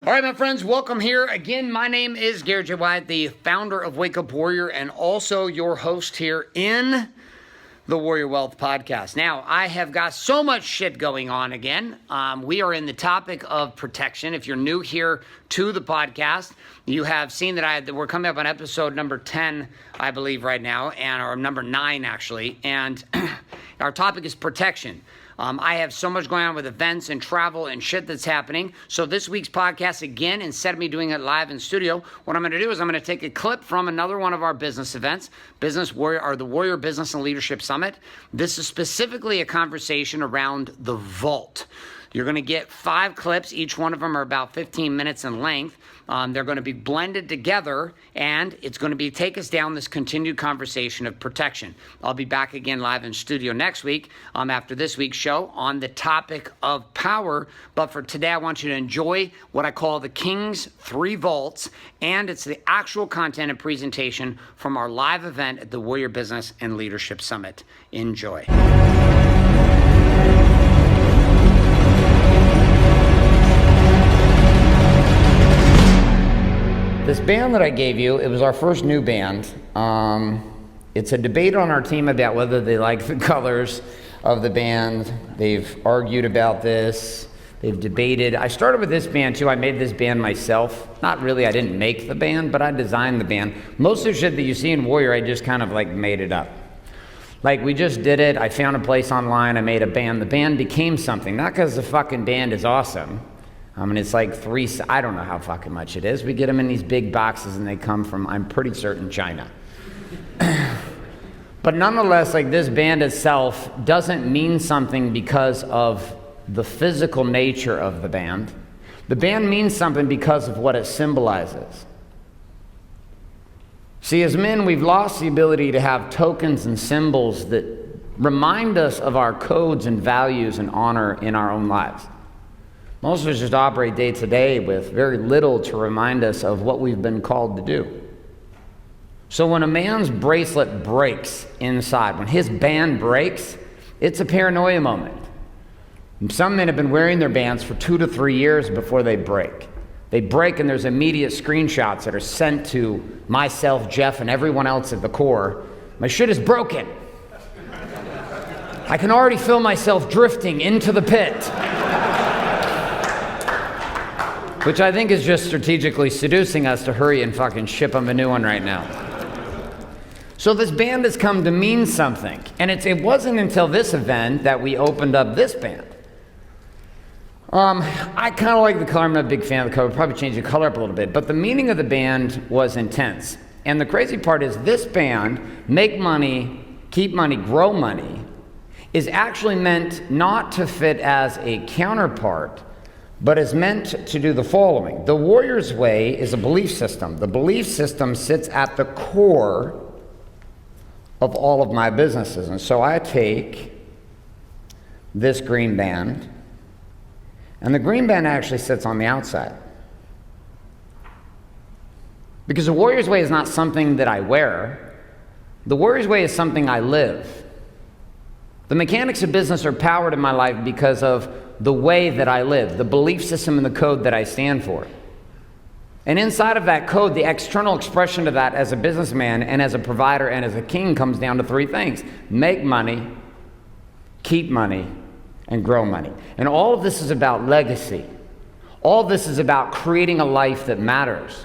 All right, my friends, welcome here. Again, my name is Garrett J, the founder of Wake Up Warrior and also your host here in the Warrior Wealth Podcast. Now, I have got so much shit going on again. We are in the topic of protection. If you're new here to the podcast, you have seen that we're coming up on episode number 10, I believe, right now, or number 9, actually. And our topic is protection. I have so much going on with events and travel and shit that's happening. So this week's podcast, again, instead of me doing it live in studio, what I'm going to do is I'm going to take a clip from another one of our business events, the Warrior Business and Leadership Summit. This is specifically a conversation around the vault. You're going to get 5 clips. Each one of them are about 15 minutes in length. They're going to be blended together, and it's going to take us down this continued conversation of protection. I'll be back again live in studio next week after this week's show on the topic of power. But for today, I want you to enjoy what I call the King's 3 Vaults, and it's the actual content and presentation from our live event at the Warrior Business and Leadership Summit. Enjoy. This band that I gave you, it was our first new band. It's a debate on our team about whether they like the colors of the band. They've argued about this. They've debated. I started with this band too. I made this band myself. Not really, I didn't make the band, but I designed the band. Most of the shit that you see in Warrior, I just kind of made it up. We just did it. I found a place online. I made a band. The band became something. Not because the fucking band is awesome. It's like 3, I don't know how fucking much it is. We get them in these big boxes and they come from, I'm pretty certain, China. But nonetheless, this band itself doesn't mean something because of the physical nature of the band. The band means something because of what it symbolizes. See, as men, we've lost the ability to have tokens and symbols that remind us of our codes and values and honor in our own lives. Most of us just operate day to day with very little to remind us of what we've been called to do. So when a man's bracelet breaks inside, when his band breaks, it's a paranoia moment. Some men have been wearing their bands for 2 to 3 years before they break. They break and there's immediate screenshots that are sent to myself, Jeff, and everyone else at the core. My shit is broken. I can already feel myself drifting into the pit. Which I think is just strategically seducing us to hurry and fucking ship them a new one right now. So this band has come to mean something. And it wasn't until this event that we opened up this band. I kind of like the color. I'm not a big fan of the color. Probably change the color up a little bit. But the meaning of the band was intense. And the crazy part is this band, make money, keep money, grow money, is actually meant not to fit as a counterpart, but is meant to do the following. The Warrior's Way is a belief system. The belief system sits at the core of all of my businesses. And so I take this green band, and the green band actually sits on the outside. Because the Warrior's Way is not something that I wear. The Warrior's Way is something I live. The mechanics of business are powered in my life because of the way that I live, the belief system and the code that I stand for. And inside of that code, the external expression of that as a businessman and as a provider and as a king comes down to 3 things. Make money, keep money, and grow money. And all of this is about legacy. All of this is about creating a life that matters.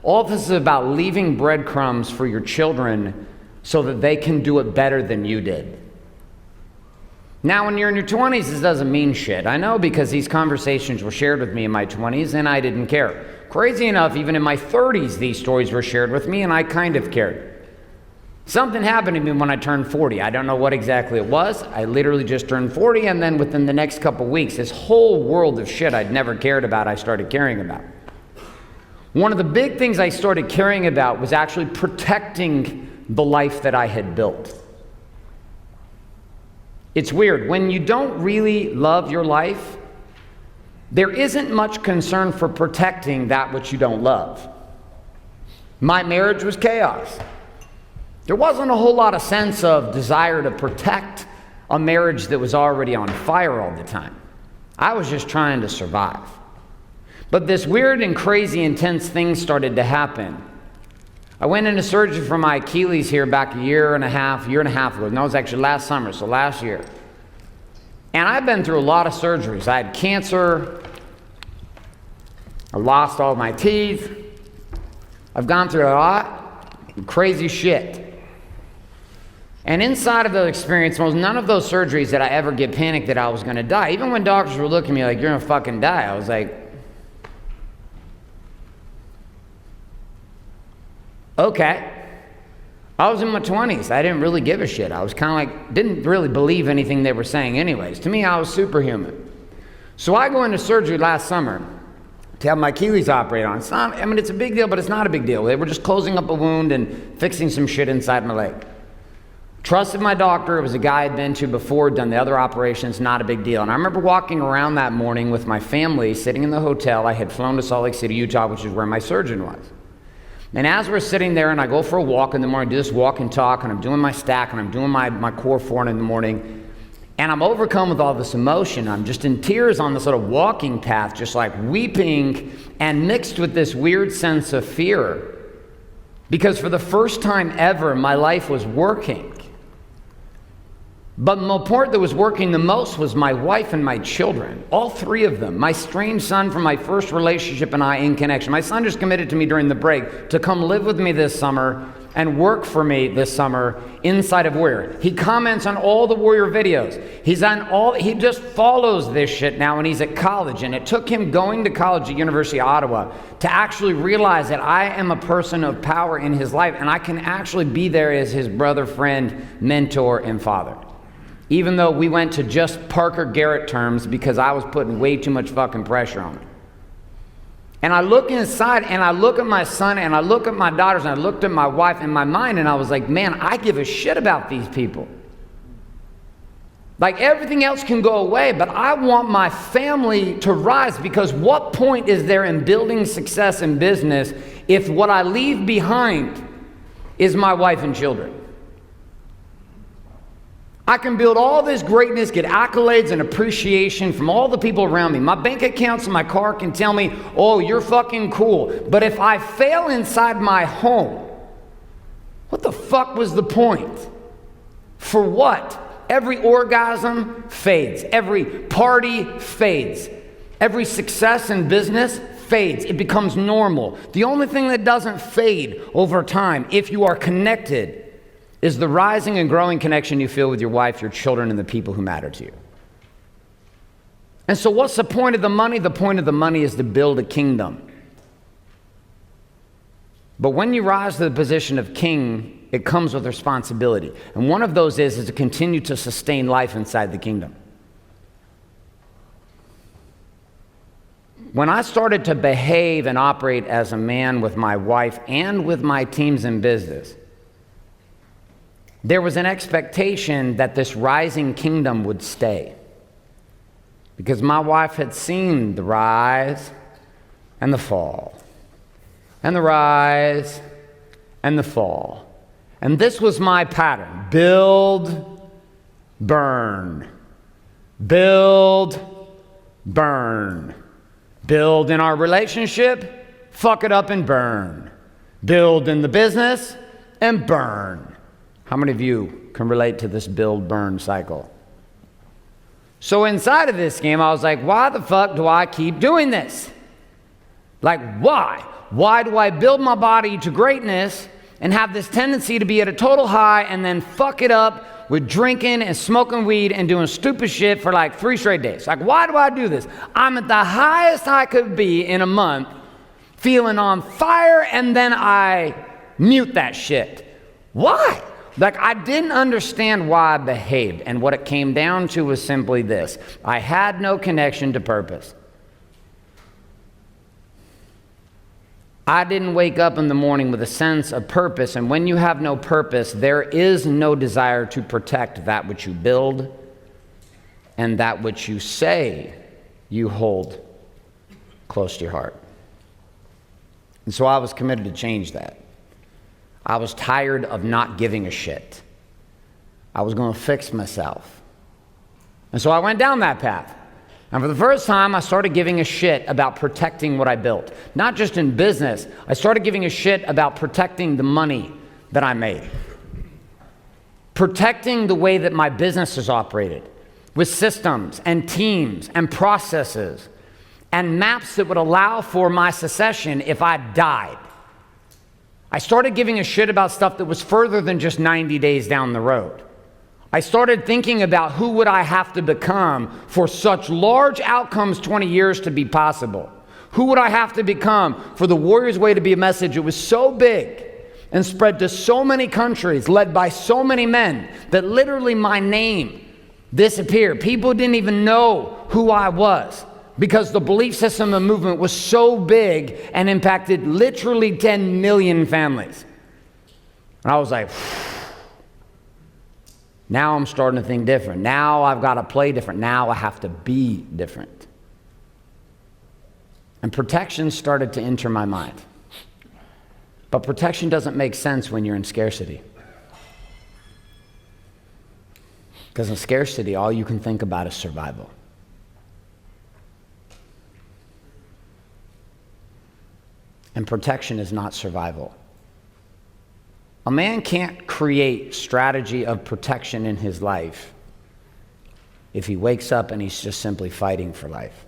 All of this is about leaving breadcrumbs for your children so that they can do it better than you did. Now, when you're in your 20s, this doesn't mean shit. I know, because these conversations were shared with me in my 20s and I didn't care. Crazy enough, even in my 30s, these stories were shared with me and I kind of cared. Something happened to me when I turned 40. I don't know what exactly it was. I literally just turned 40, and then within the next couple weeks, this whole world of shit I'd never cared about, I started caring about. One of the big things I started caring about was actually protecting the life that I had built. It's weird. When you don't really love your life, there isn't much concern for protecting that which you don't love. My marriage was chaos. There wasn't a whole lot of sense of desire to protect a marriage that was already on fire all the time. I was just trying to survive. But this weird and crazy intense thing started to happen. I went into surgery for my Achilles here back a year and a half ago. No, it was actually last summer, so last year. And I've been through a lot of surgeries. I had cancer. I lost all my teeth. I've gone through a lot of crazy shit. And inside of the experience, none of those surgeries did I ever get panicked that I was going to die. Even when doctors were looking at me like, you're going to fucking die, I was like, okay. I was in my 20s. I didn't really give a shit. I was kind of like, didn't really believe anything they were saying anyways. To me, I was superhuman. So I go into surgery last summer to have my Achilles operated on. It's not, I mean, it's a big deal, but it's not a big deal. They were just closing up a wound and fixing some shit inside my leg. Trusted my doctor. It was a guy I'd been to before, done the other operations, not a big deal. And I remember walking around that morning with my family, sitting in the hotel. I had flown to Salt Lake City, Utah, which is where my surgeon was. And as we're sitting there, and I go for a walk in the morning, do this walk and talk, and I'm doing my stack, and I'm doing my core 4 in the morning, and I'm overcome with all this emotion. I'm just in tears on this little walking path, just like weeping, and mixed with this weird sense of fear. Because for the first time ever, my life was working. But the part that was working the most was my wife and my children, all 3 of them. My strange son from my first relationship and I in connection. My son just committed to me during the break to come live with me this summer and work for me this summer inside of Warrior. He comments on all the Warrior videos. He just follows this shit now, and he's at college. And it took him going to college at University of Ottawa to actually realize that I am a person of power in his life, and I can actually be there as his brother, friend, mentor, and father. Even though we went to just Parker Garrett terms because I was putting way too much fucking pressure on him. And I look inside, and I look at my son, and I look at my daughters, and I looked at my wife in my mind, and I was like, man, I give a shit about these people. Like, everything else can go away, but I want my family to rise, because what point is there in building success in business if what I leave behind is my wife and children? I can build all this greatness, get accolades and appreciation from all the people around me. My bank accounts and my car can tell me, oh, you're fucking cool. But if I fail inside my home, what the fuck was the point? For what? Every orgasm fades. Every party fades. Every success in business fades. It becomes normal. The only thing that doesn't fade over time, if you are connected, is the rising and growing connection you feel with your wife, your children, and the people who matter to you. And so what's the point of the money? The point of the money is to build a kingdom. But when you rise to the position of king, it comes with responsibility. And one of those is to continue to sustain life inside the kingdom. When I started to behave and operate as a man with my wife and with my teams in business, there was an expectation that this rising kingdom would stay. Because my wife had seen the rise and the fall, and the rise and the fall. And this was my pattern: build, burn, build, burn. Build in our relationship, fuck it up and burn. Build in the business and burn. How many of you can relate to this build-burn cycle? So inside of this game, I was like, why the fuck do I keep doing this? Like, why? Why do I build my body to greatness and have this tendency to be at a total high and then fuck it up with drinking and smoking weed and doing stupid shit for like 3 straight days? Like, why do I do this? I'm at the highest I could be in a month, feeling on fire, and then I mute that shit. Why? Like, I didn't understand why I behaved, and what it came down to was simply this: I had no connection to purpose. I didn't wake up in the morning with a sense of purpose, and when you have no purpose, there is no desire to protect that which you build and that which you say you hold close to your heart. And so I was committed to change that. I was tired of not giving a shit. I was going to fix myself. And so I went down that path. And for the first time, I started giving a shit about protecting what I built. Not just in business, I started giving a shit about protecting the money that I made. Protecting the way that my business is operated, with systems and teams and processes and maps that would allow for my succession if I died. I started giving a shit about stuff that was further than just 90 days down the road. I started thinking about who would I have to become for such large outcomes 20 years to be possible. Who would I have to become for the Warriors Way to be a message that was so big and spread to so many countries, led by so many men, that literally my name disappeared. People didn't even know who I was because the belief system and movement was so big and impacted literally 10 million families. And I was like, now I'm starting to think different. Now I've got to play different. Now I have to be different. And protection started to enter my mind. But protection doesn't make sense when you're in scarcity. Because in scarcity, all you can think about is survival. And protection is not survival. A man can't create strategy of protection in his life if he wakes up and he's just simply fighting for life.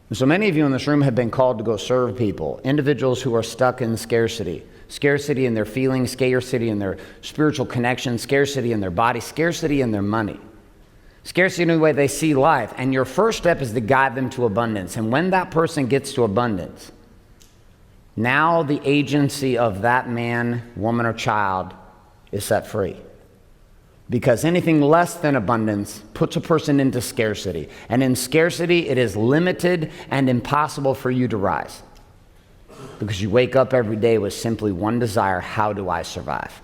And so many of you in this room have been called to go serve people, individuals who are stuck in scarcity. Scarcity in their feelings, scarcity in their spiritual connection, scarcity in their body, scarcity in their money. Scarcity in the way they see life. And your first step is to guide them to abundance. And when that person gets to abundance, now the agency of that man, woman, or child is set free. Because anything less than abundance puts a person into scarcity. And in scarcity, it is limited and impossible for you to rise. Because you wake up every day with simply one desire: how do I survive?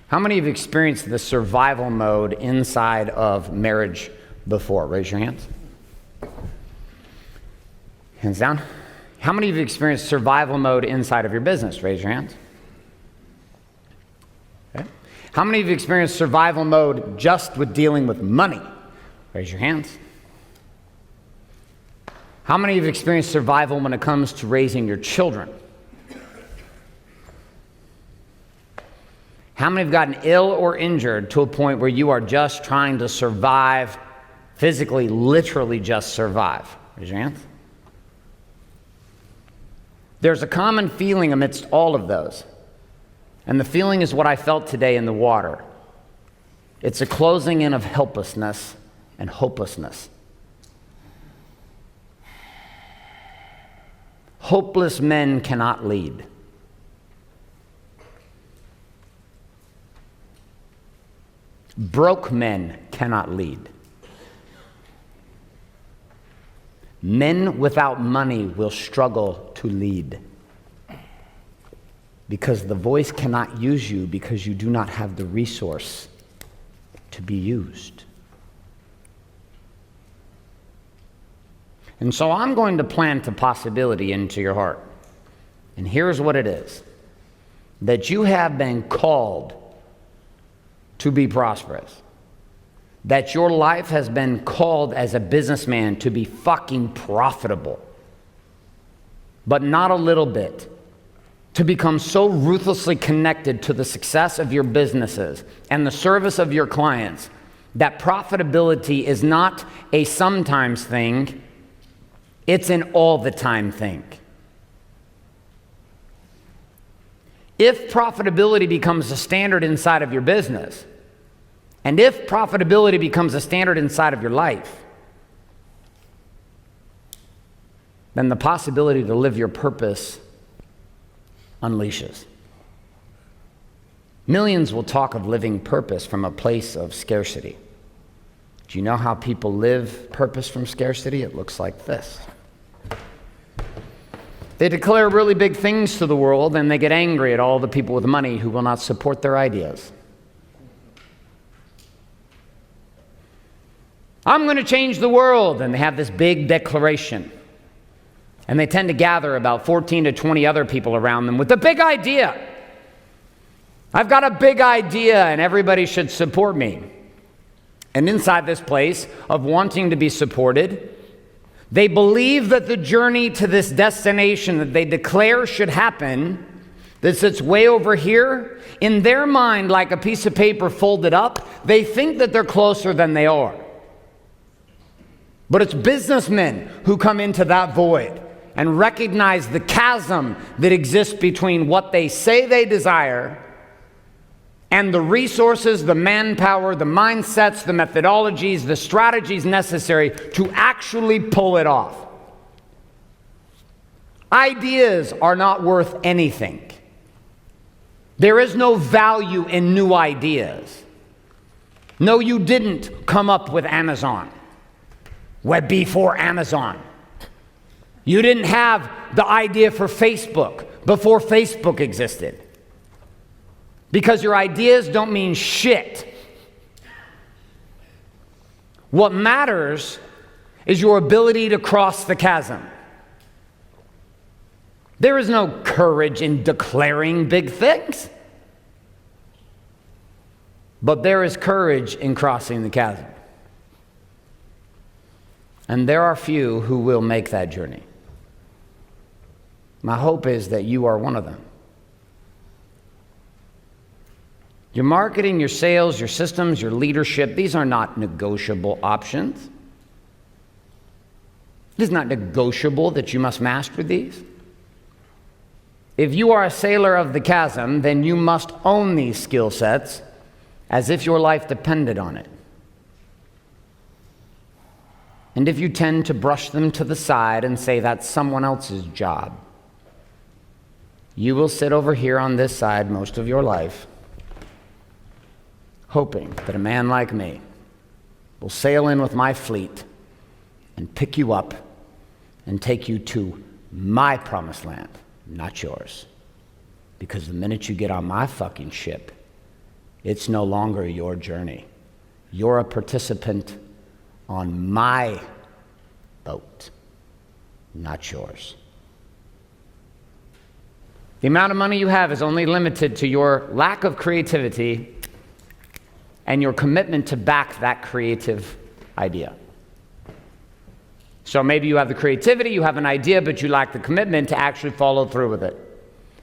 How many of you have experienced the survival mode inside of marriage before? Raise your hands. Hands down. How many of you have experienced survival mode inside of your business? Raise your hands. Okay. How many of you have experienced survival mode just with dealing with money? Raise your hands. How many of you have experienced survival when it comes to raising your children? How many have gotten ill or injured to a point where you are just trying to survive, physically, literally just survive? Raise your hands. There's a common feeling amidst all of those. And the feeling is what I felt today in the water. It's a closing in of helplessness and hopelessness. Hopeless men cannot lead. Broke men cannot lead. Men without money will struggle to lead. Because the voice cannot use you because you do not have the resource to be used. And so I'm going to plant a possibility into your heart. And here's what it is. That you have been called to be prosperous. That your life has been called as a businessman to be fucking profitable. But not a little bit. To become so ruthlessly connected to the success of your businesses and the service of your clients that profitability is not a sometimes thing, it's an all the time thing. If profitability becomes a standard inside of your business, and if profitability becomes a standard inside of your life, then the possibility to live your purpose unleashes. Millions will talk of living purpose from a place of scarcity. Do you know how people live purpose from scarcity? It looks like this. They declare really big things to the world, and they get angry at all the people with money who will not support their ideas. I'm going to change the world, and they have this big declaration. And they tend to gather about 14 to 20 other people around them with a big idea. I've got a big idea, and everybody should support me. And inside this place of wanting to be supported, they believe that the journey to this destination that they declare should happen, that sits way over here, in their mind, like a piece of paper folded up, they think that they're closer than they are. But it's businessmen who come into that void and recognize the chasm that exists between what they say they desire and the resources, the manpower, the mindsets, the methodologies, the strategies necessary to actually pull it off. Ideas are not worth anything. There is no value in new ideas. No, you didn't come up with Amazon. Web before Amazon. You didn't have the idea for Facebook before Facebook existed. Because your ideas don't mean shit. What matters is your ability to cross the chasm. There is no courage in declaring big things. But there is courage in crossing the chasm. And there are few who will make that journey. My hope is that you are one of them. Your marketing, your sales, your systems, your leadership, these are not negotiable options. It is not negotiable that you must master these. If you are a sailor of the chasm, then you must own these skill sets as if your life depended on it. And if you tend to brush them to the side and say that's someone else's job, you will sit over here on this side most of your life, hoping that a man like me will sail in with my fleet and pick you up and take you to my promised land, not yours. Because the minute you get on my fucking ship, it's no longer your journey. You're a participant on my boat, not yours. The amount of money you have is only limited to your lack of creativity and your commitment to back that creative idea. So maybe you have the creativity, you have an idea, but you lack the commitment to actually follow through with it.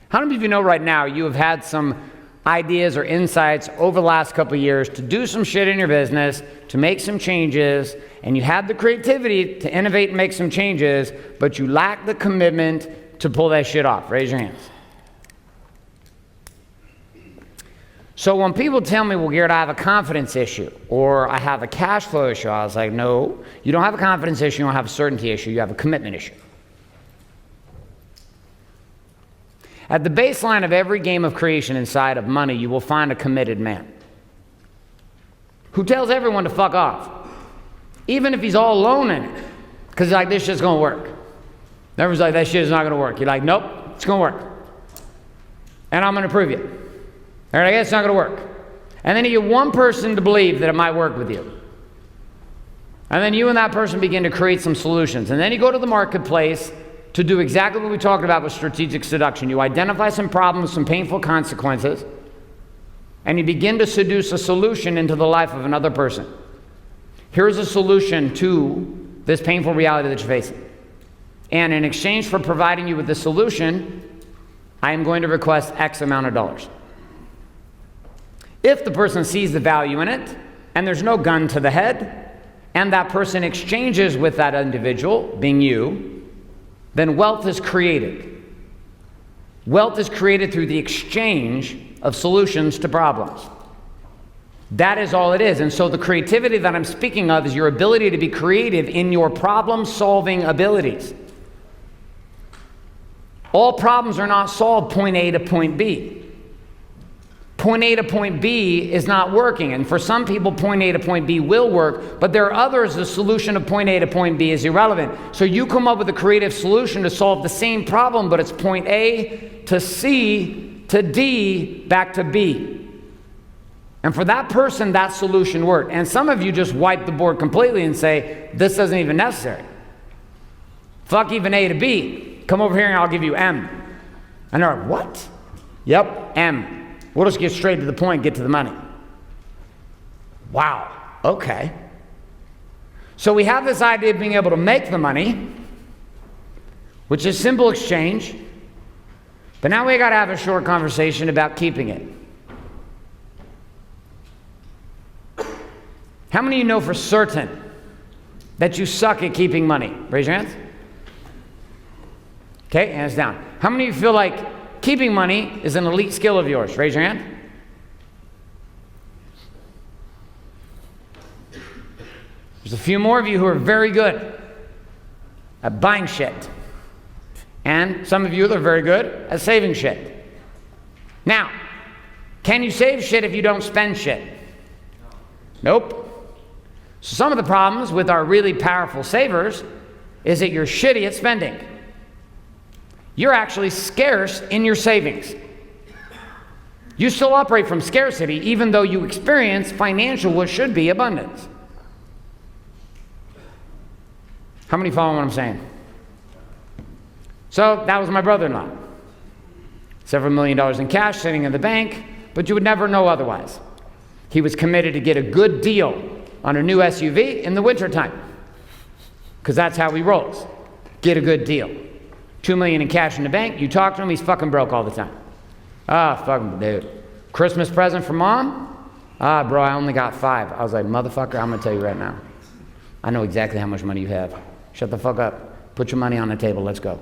How many of you know right now you have had some ideas or insights over the last couple of years to do some shit in your business, to make some changes, and you had the creativity to innovate and make some changes, but you lack the commitment to pull that shit off? Raise your hands. So when people tell me, well, Garrett, I have a confidence issue, or I have a cash flow issue, I was like, no, you don't have a confidence issue, you don't have a certainty issue, you have a commitment issue. At the baseline of every game of creation inside of money, you will find a committed man who tells everyone to fuck off, even if he's all alone in it, because he's like, this shit's gonna work. Everyone's like, that shit is not gonna work. You're like, nope, it's gonna work. And I'm gonna prove you. All right, I guess it's not gonna work. And then you get one person to believe that it might work with you. And then you and that person begin to create some solutions. And then you go to the marketplace to do exactly what we talked about with strategic seduction. You identify some problems, some painful consequences, and you begin to seduce a solution into the life of another person. Here's a solution to this painful reality that you're facing. And in exchange for providing you with the solution, I am going to request X amount of dollars. If the person sees the value in it, and there's no gun to the head, and that person exchanges with that individual, being you, then wealth is created. Wealth is created through the exchange of solutions to problems. That is all it is. And so the creativity that I'm speaking of is your ability to be creative in your problem-solving abilities. All problems are not solved point A to point B. Point A to point B is not working, and for some people, point A to point B will work, but there are others, the solution of point A to point B is irrelevant. So you come up with a creative solution to solve the same problem, but it's point A to C to D back to B. And for that person, that solution worked. And some of you just wipe the board completely and say, this isn't even necessary. Fuck even A to B. Come over here and I'll give you M. And they're like, what? Yep, M. We'll just get straight to the point, get to the money. Wow. okay. So we have this idea of being able to make the money, which is simple exchange, but now we got to have a short conversation about keeping it. How many of you know for certain that you suck at keeping money? Raise your hands. Okay, hands down. How many of you feel like keeping money is an elite skill of yours? Raise your hand. There's a few more of you who are very good at buying shit. And some of you that are very good at saving shit. Now, can you save shit if you don't spend shit? Nope. So some of the problems with our really powerful savers is that you're shitty at spending. You're actually scarce in your savings. You still operate from scarcity even though you experience financial what should be abundance. How many follow what I'm saying? So that was my brother-in-law. Several $1 million in cash sitting in the bank, but you would never know otherwise. He was committed to get a good deal on a new SUV in the wintertime, because that's how he rolls. Get a good deal. $2 million in cash in the bank, you talk to him, he's fucking broke all the time. Fucking dude. Christmas present for mom? Bro, I only got 5. I was like, motherfucker, I'm gonna tell you right now. I know exactly how much money you have. Shut the fuck up. Put your money on the table, let's go.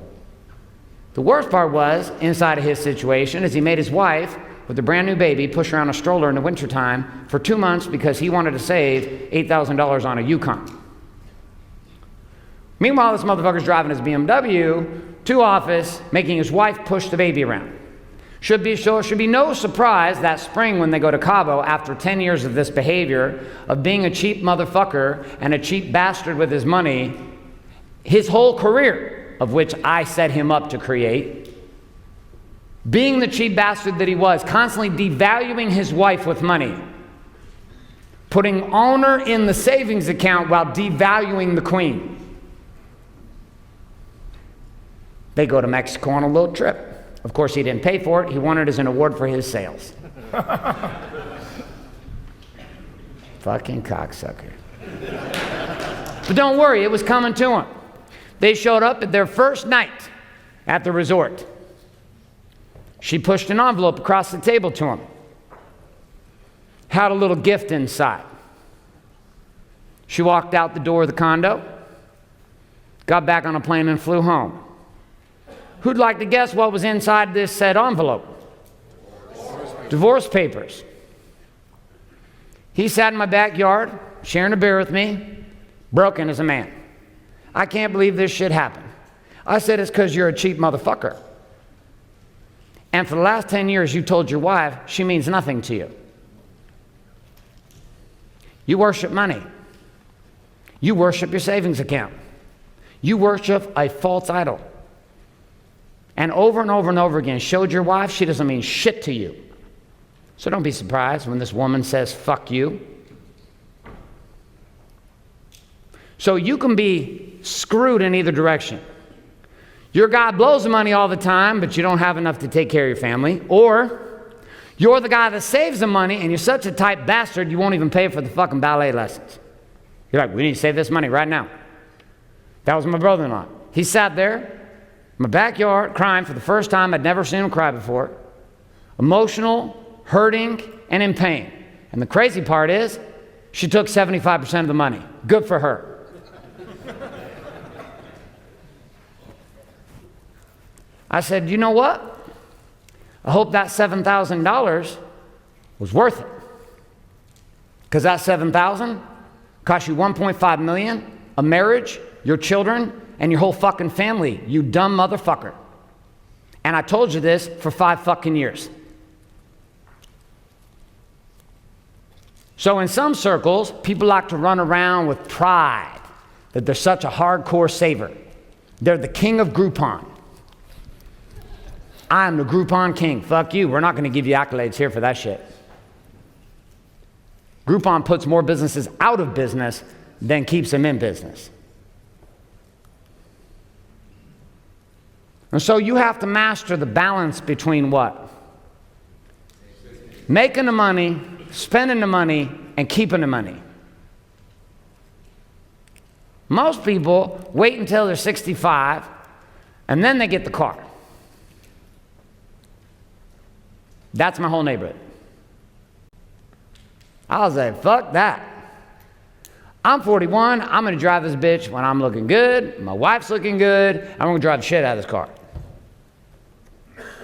The worst part was, inside of his situation, is he made his wife, with a brand new baby, push around a stroller in the wintertime for 2 months because he wanted to save $8,000 on a Yukon. Meanwhile, this motherfucker's driving his BMW to office, making his wife push the baby around. Should be no surprise that spring when they go to Cabo, after 10 years of this behavior, of being a cheap motherfucker and a cheap bastard with his money, his whole career, of which I set him up to create, being the cheap bastard that he was, constantly devaluing his wife with money, putting honor in the savings account while devaluing the queen. They go to Mexico on a little trip. Of course, he didn't pay for it. He won it as an award for his sales. Fucking cocksucker. But don't worry, it was coming to him. They showed up at their first night at the resort. She pushed an envelope across the table to him. Had a little gift inside. She walked out the door of the condo, got back on a plane and flew home. Who'd like to guess what was inside this said envelope? Divorce papers. He sat in my backyard, sharing a beer with me, broken as a man. I can't believe this shit happened. I said, it's because you're a cheap motherfucker. And for the last 10 years, you told your wife she means nothing to you. You worship money. You worship your savings account. You worship a false idol. And over and over and over again, showed your wife she doesn't mean shit to you. So don't be surprised when this woman says, fuck you. So you can be screwed in either direction. Your guy blows the money all the time, but you don't have enough to take care of your family. Or you're the guy that saves the money, and you're such a tight bastard, you won't even pay for the fucking ballet lessons. You're like, we need to save this money right now. That was my brother-in-law. He sat there in my backyard crying for the first time. I'd never seen him cry before. Emotional, hurting, and in pain. And the crazy part is, she took 75% of the money. Good for her. I said, you know what? I hope that $7,000 was worth it. Because that $7,000 cost you $1.5 million, a marriage, your children, and your whole fucking family, you dumb motherfucker. And I told you this for 5 fucking years. So in some circles, people like to run around with pride that they're such a hardcore saver. They're the king of Groupon. I'm the Groupon king. Fuck you. We're not going to give you accolades here for that shit. Groupon puts more businesses out of business than keeps them in business. And so you have to master the balance between what? Making the money, spending the money, and keeping the money. Most people wait until they're 65 and then they get the car. That's my whole neighborhood. I was like, fuck that. I'm 41, I'm gonna drive this bitch when I'm looking good, my wife's looking good, I'm gonna drive the shit out of this car.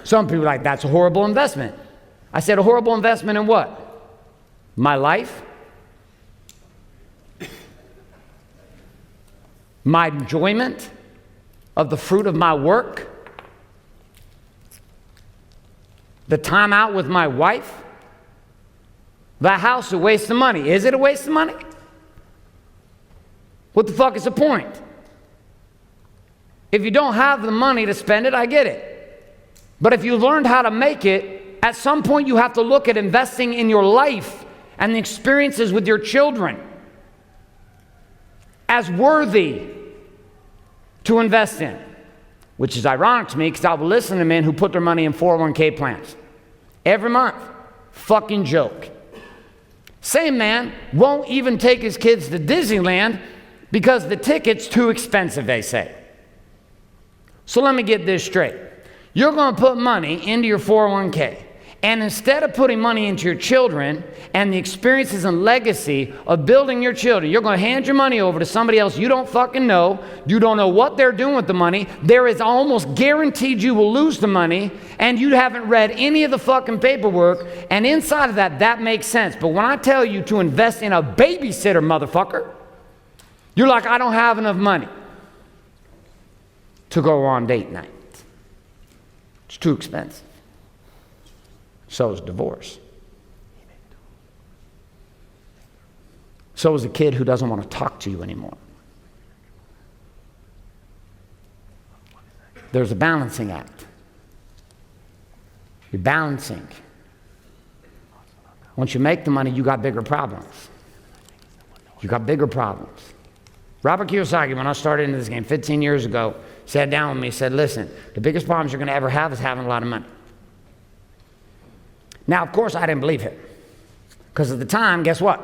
Some people are like, that's a horrible investment. I said, a horrible investment in what? My life? My enjoyment of the fruit of my work? The time out with my wife? The house, a waste of money. Is it a waste of money? What the fuck is the point? If you don't have the money to spend it, I get it. But if you learned how to make it, at some point you have to look at investing in your life and the experiences with your children as worthy to invest in. Which is ironic to me because I will listen to men who put their money in 401k plans every month. Fucking joke. Same man won't even take his kids to Disneyland because the ticket's too expensive, they say. So let me get this straight. You're going to put money into your 401k, and instead of putting money into your children and the experiences and legacy of building your children, you're going to hand your money over to somebody else you don't fucking know. You don't know what they're doing with the money. There is almost guaranteed you will lose the money, and you haven't read any of the fucking paperwork, and inside of that, that makes sense. But when I tell you to invest in a babysitter, motherfucker, you're like, I don't have enough money to go on date night. It's too expensive. So is divorce. So is a kid who doesn't want to talk to you anymore. There's a balancing act. You're balancing. Once you make the money, you got bigger problems. You got bigger problems. Robert Kiyosaki, when I started into this game 15 years ago, sat down with me and said, listen, the biggest problems you're going to ever have is having a lot of money. Now, of course, I didn't believe him. Because at the time, guess what?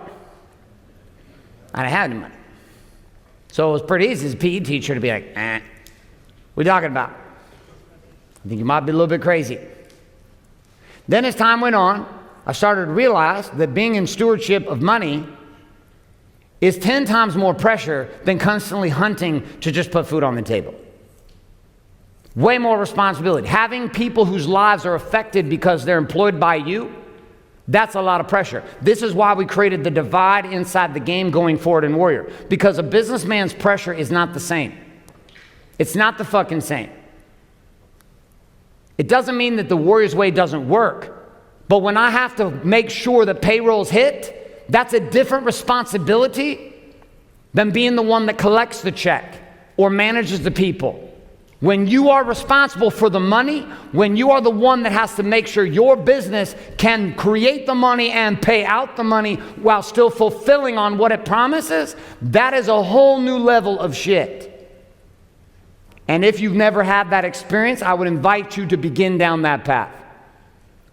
I didn't have any money. So it was pretty easy as a PE teacher to be like, what are you talking about? I think you might be a little bit crazy. Then as time went on, I started to realize that being in stewardship of money is 10 times more pressure than constantly hunting to just put food on the table. Way more responsibility. Having people whose lives are affected because they're employed by you, that's a lot of pressure. This is why we created the divide inside the game going forward in Warrior. Because a businessman's pressure is not the same. It's not the fucking same. It doesn't mean that the Warrior's way doesn't work. But when I have to make sure that payrolls hit, that's a different responsibility than being the one that collects the check or manages the people. When you are responsible for the money, when you are the one that has to make sure your business can create the money and pay out the money while still fulfilling on what it promises, that is a whole new level of shit. And if you've never had that experience, I would invite you to begin down that path.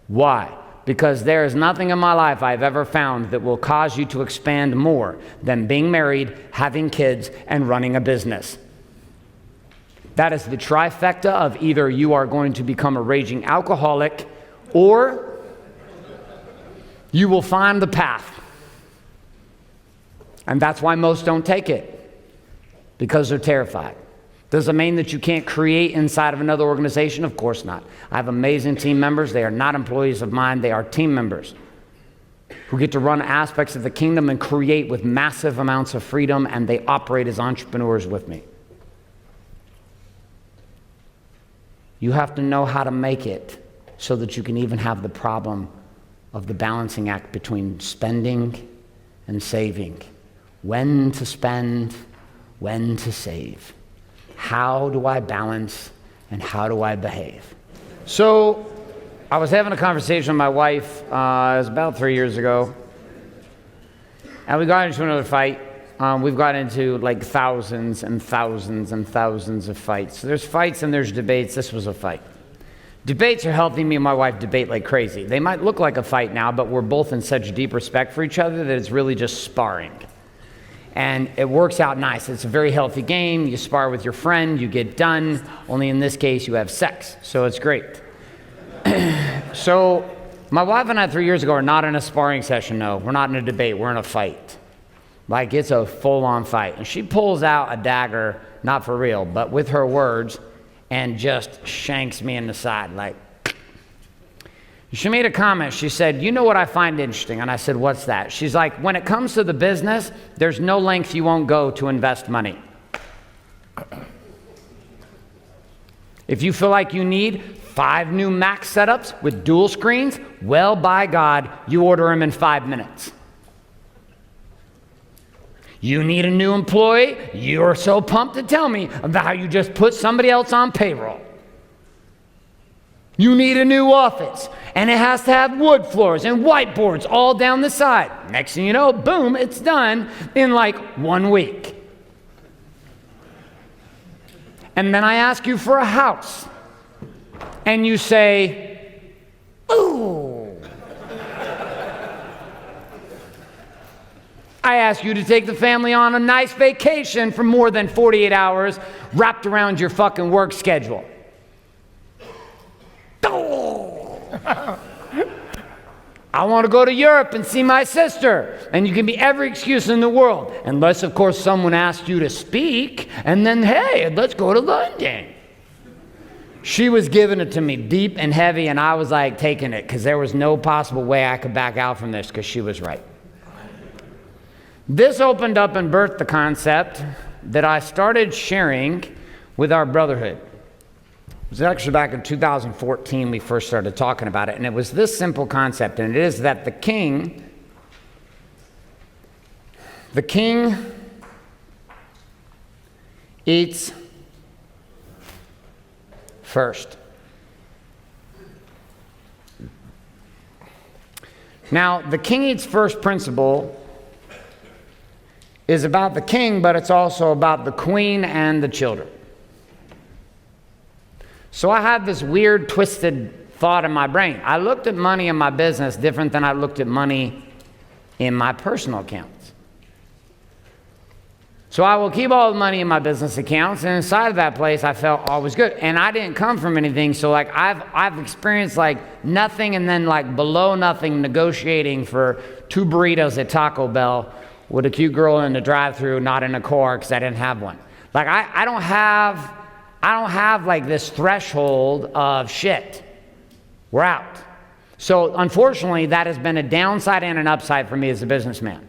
Why? Because there is nothing in my life I've ever found that will cause you to expand more than being married, having kids, and running a business. That is the trifecta of either you are going to become a raging alcoholic or you will find the path. And that's why most don't take it, because they're terrified. Does it mean that you can't create inside of another organization? Of course not. I have amazing team members. They are not employees of mine. They are team members who get to run aspects of the kingdom and create with massive amounts of freedom, and they operate as entrepreneurs with me. You have to know how to make it so that you can even have the problem of the balancing act between spending and saving. When to spend, when to save. How do I balance and how do I behave? So I was having a conversation with my wife, it was about 3 years ago, and we got into another fight. We've got into like thousands and thousands and thousands of fights. So there's fights and there's debates. This was a fight. Debates are healthy. Me and my wife debate like crazy. They might look like a fight now, but we're both in such deep respect for each other that it's really just sparring. and it works out nice. It's a very healthy game. You spar with your friend, you get done. Only in this case, you have sex. So it's great. So my wife and I 3 years ago are not in a sparring session, no. We're not in a debate. We're in a fight. Like, it's a full-on fight. And she pulls out a dagger, not for real, but with her words, and just shanks me in the side. Like, she made a comment. She said, you know what I find interesting? And I said, what's that? She's like, when it comes to the business, there's no length you won't go to invest money. If you feel like you need 5 new Mac setups with dual screens, well, by God, you order them in 5 minutes. You need a new employee, you're so pumped to tell me about how you just put somebody else on payroll. You need a new office, and it has to have wood floors and whiteboards all down the side. Next thing you know, boom, it's done in like 1 week. And then I ask you for a house, and you say, ooh. I ask you to take the family on a nice vacation for more than 48 hours wrapped around your fucking work schedule. I want to go to Europe and see my sister. And you can be every excuse in the world. Unless, of course, someone asks you to speak. And then, hey, let's go to London. She was giving it to me deep and heavy. And I was like taking it because there was no possible way I could back out from this because she was right. This opened up and birthed the concept that I started sharing with our brotherhood. It was actually back in 2014 we first started talking about it, and it was this simple concept, and it is that the king eats first. Now, the king eats first principle is about the king, but it's also about the queen and the children. So I had this weird, twisted thought in my brain. I looked at money in my business different than I looked at money in my personal accounts. So I will keep all the money in my business accounts, and inside of that place, I felt always good. And I didn't come from anything, so like I've experienced like nothing and then like below nothing negotiating for 2 burritos at Taco Bell with a cute girl in the drive-thru, not in a car because I didn't have one. Like I don't have like this threshold of shit. We're out. So unfortunately, that has been a downside and an upside for me as a businessman.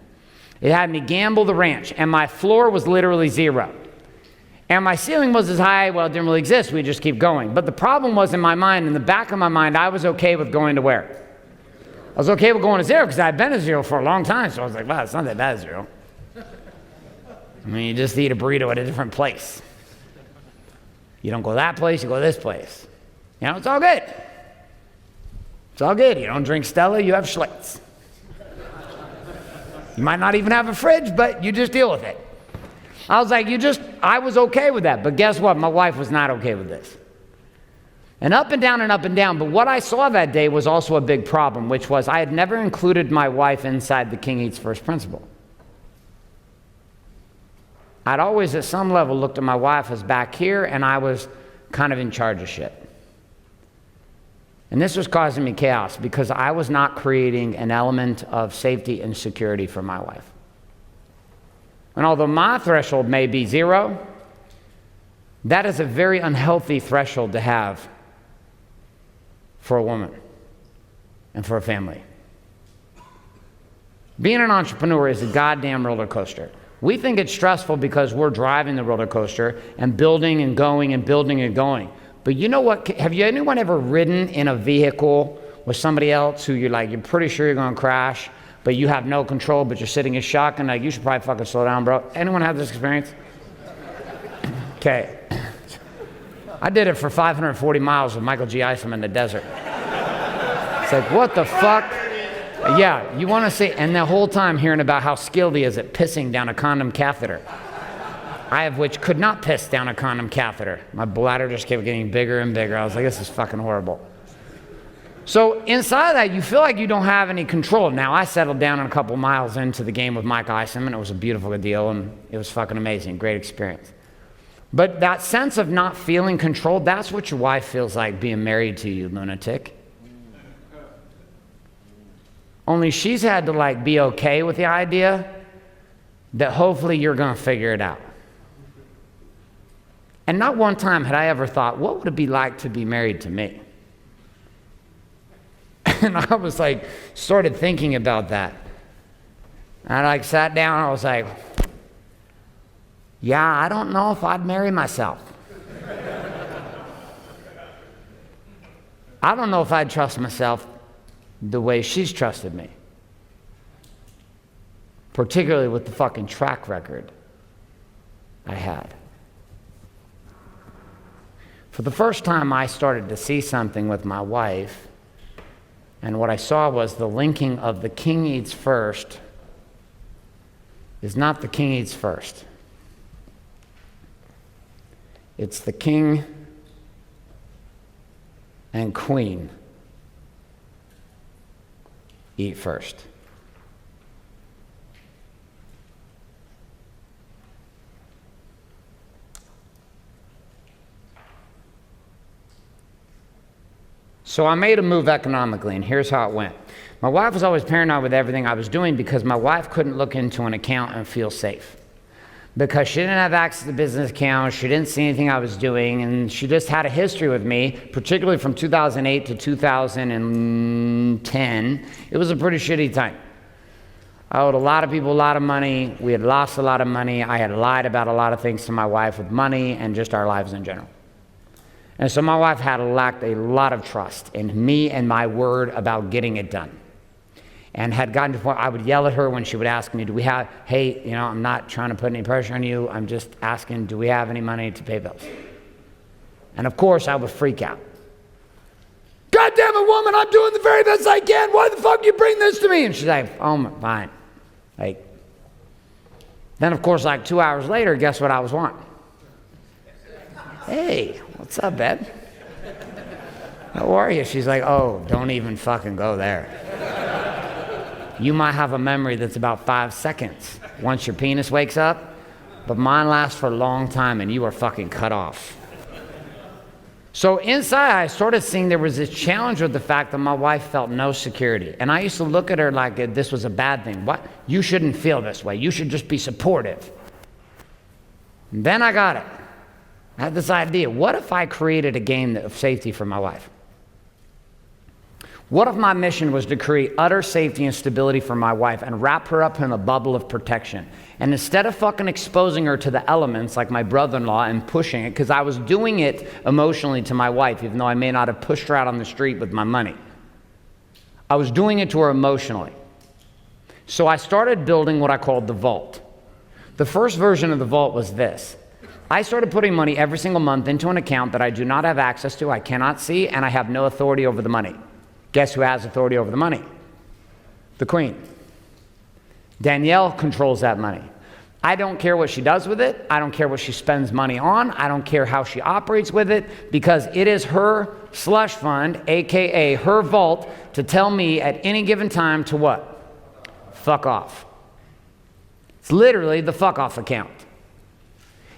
It had me gamble the ranch, and my floor was literally 0. And my ceiling was as high, well, it didn't really exist. We just keep going. But the problem was in my mind, in the back of my mind, I was okay with going to where? I was okay with going to 0 because I had been at 0 for a long time. So I was like, wow, it's not that bad at 0. I mean, you just eat a burrito at a different place. You don't go that place, you go this place. You know, it's all good. It's all good. You don't drink Stella, you have Schlitz. You might not even have a fridge, but you just deal with it. I was like, I was okay with that. But guess what? My wife was not okay with this. And up and down and up and down. But what I saw that day was also a big problem, which was I had never included my wife inside the king eats first principle. I'd always, at some level, looked at my wife as back here, and I was kind of in charge of shit. And this was causing me chaos because I was not creating an element of safety and security for my wife. And although my threshold may be 0, that is a very unhealthy threshold to have for a woman and for a family. Being an entrepreneur is a goddamn roller coaster. We think it's stressful because we're driving the roller coaster and building and going and building and going. But you know what? Have you anyone ever ridden in a vehicle with somebody else who you're pretty sure you're going to crash, but you have no control, but you're sitting in shock and like, you should probably fucking slow down, bro. Anyone have this experience? Okay. I did it for 540 miles with Michael G. Isom in the desert. It's like, what the fuck? Yeah, you want to say, and the whole time hearing about how skilled he is at pissing down a condom catheter. I of which could not piss down a condom catheter. My bladder just kept getting bigger and bigger. I was like, this is fucking horrible. So inside of that, you feel like you don't have any control. Now, I settled down a couple miles into the game with Mike Isom, and it was a beautiful deal, and it was fucking amazing. Great experience. But that sense of not feeling controlled, that's what your wife feels like being married to you, lunatic. Only she's had to like be okay with the idea that hopefully you're going to figure it out. And not one time had I ever thought, what would it be like to be married to me? And I was like, started thinking about that. And I like sat down and I was like, yeah, I don't know if I'd marry myself. I don't know if I'd trust myself the way she's trusted me. Particularly with the fucking track record I had. For the first time, I started to see something with my wife, and what I saw was the linking of the king eats first is not the king eats first. It's the king and queen eat first. So I made a move economically, and here's how it went. My wife was always paranoid with everything I was doing because my wife couldn't look into an account and feel safe. Because she didn't have access to business accounts, she didn't see anything I was doing, and she just had a history with me, particularly from 2008 to 2010. It was a pretty shitty time. I owed a lot of people a lot of money. We had lost a lot of money. I had lied about a lot of things to my wife with money and just our lives in general. And so my wife had lacked a lot of trust in me and my word about getting it done. And had gotten to the point I would yell at her when she would ask me, hey, I'm not trying to put any pressure on you. I'm just asking, do we have any money to pay bills? And of course, I would freak out. God damn it, woman, I'm doing the very best I can. Why the fuck you bring this to me? And she's like, oh, fine. Then, of course, 2 hours later, guess what I was wanting? Hey, what's up, babe? How are you? She's like, oh, don't even fucking go there. You might have a memory that's about 5 seconds once your penis wakes up, but mine lasts for a long time and you are fucking cut off. So inside, I started seeing there was this challenge with the fact that my wife felt no security. And I used to look at her like this was a bad thing. What? You shouldn't feel this way. You should just be supportive. And then I got it. I had this idea. What if I created a game of safety for my wife? What if my mission was to create utter safety and stability for my wife and wrap her up in a bubble of protection? And instead of fucking exposing her to the elements like my brother-in-law and pushing it, because I was doing it emotionally to my wife, even though I may not have pushed her out on the street with my money. I was doing it to her emotionally. So I started building what I called the vault. The first version of the vault was this. I started putting money every single month into an account that I do not have access to, I cannot see, and I have no authority over the money. Guess who has authority over the money? The queen. Danielle controls that money. I don't care what she does with it. I don't care what she spends money on. I don't care how she operates with it, because it is her slush fund, AKA her vault, to tell me at any given time to what? Fuck off. It's literally the fuck off account.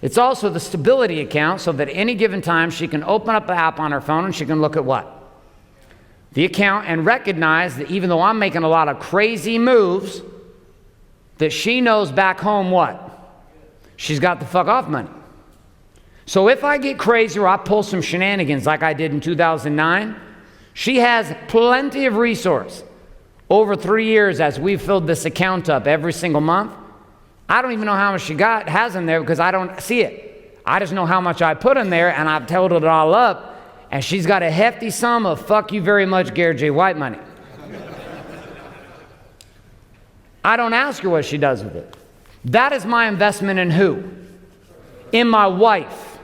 It's also the stability account, so that at any given time she can open up the app on her phone and she can look at what? The account, and recognize that even though I'm making a lot of crazy moves, that she knows back home what? She's got the fuck off money. So if I get crazy or I pull some shenanigans like I did in 2009, she has plenty of resource. Over 3 years as we've filled this account up every single month, I don't even know how much she has in there because I don't see it. I just know how much I put in there, and I've totaled it all up, and she's got a hefty sum of fuck you very much, Garrett J. White money. I don't ask her what she does with it. That is my investment in who? In my wife.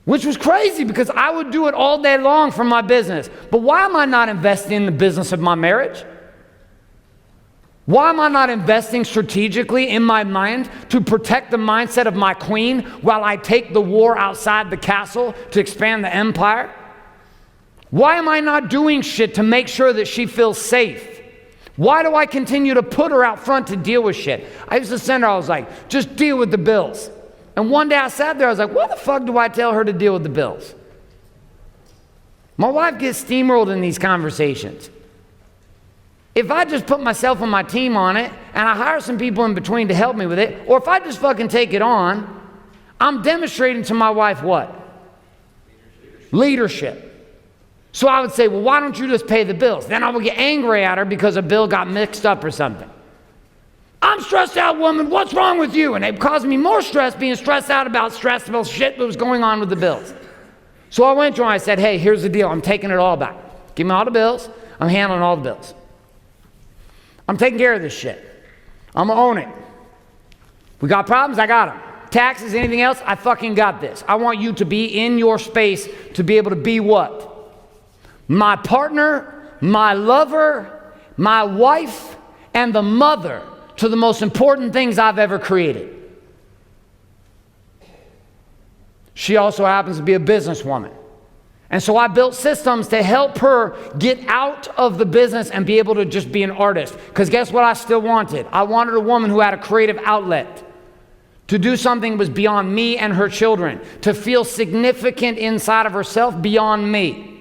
Which was crazy because I would do it all day long for my business. But why am I not investing in the business of my marriage? Why am I not investing strategically in my mind to protect the mindset of my queen while I take the war outside the castle to expand the empire? Why am I not doing shit to make sure that she feels safe? Why do I continue to put her out front to deal with shit? I used to send her, I was like, just deal with the bills. And one day I sat there, I was like, what the fuck do I tell her to deal with the bills? My wife gets steamrolled in these conversations. If I just put myself and my team on it, and I hire some people in between to help me with it, or if I just fucking take it on, I'm demonstrating to my wife what? Leadership. So I would say, well, why don't you just pay the bills? Then I would get angry at her because a bill got mixed up or something. I'm stressed out, woman. What's wrong with you? And it caused me more stress being stressed out about stressful shit that was going on with the bills. So I went to her and I said, hey, here's the deal. I'm taking it all back. Give me all the bills. I'm handling all the bills. I'm taking care of this shit. I'm going to own it. We got problems? I got them. Taxes, anything else? I fucking got this. I want you to be in your space to be able to be what? My partner, my lover, my wife, and the mother to the most important things I've ever created. She also happens to be a businesswoman. And so I built systems to help her get out of the business and be able to just be an artist. Because guess what I still wanted? I wanted a woman who had a creative outlet. To do something that was beyond me and her children. To feel significant inside of herself beyond me.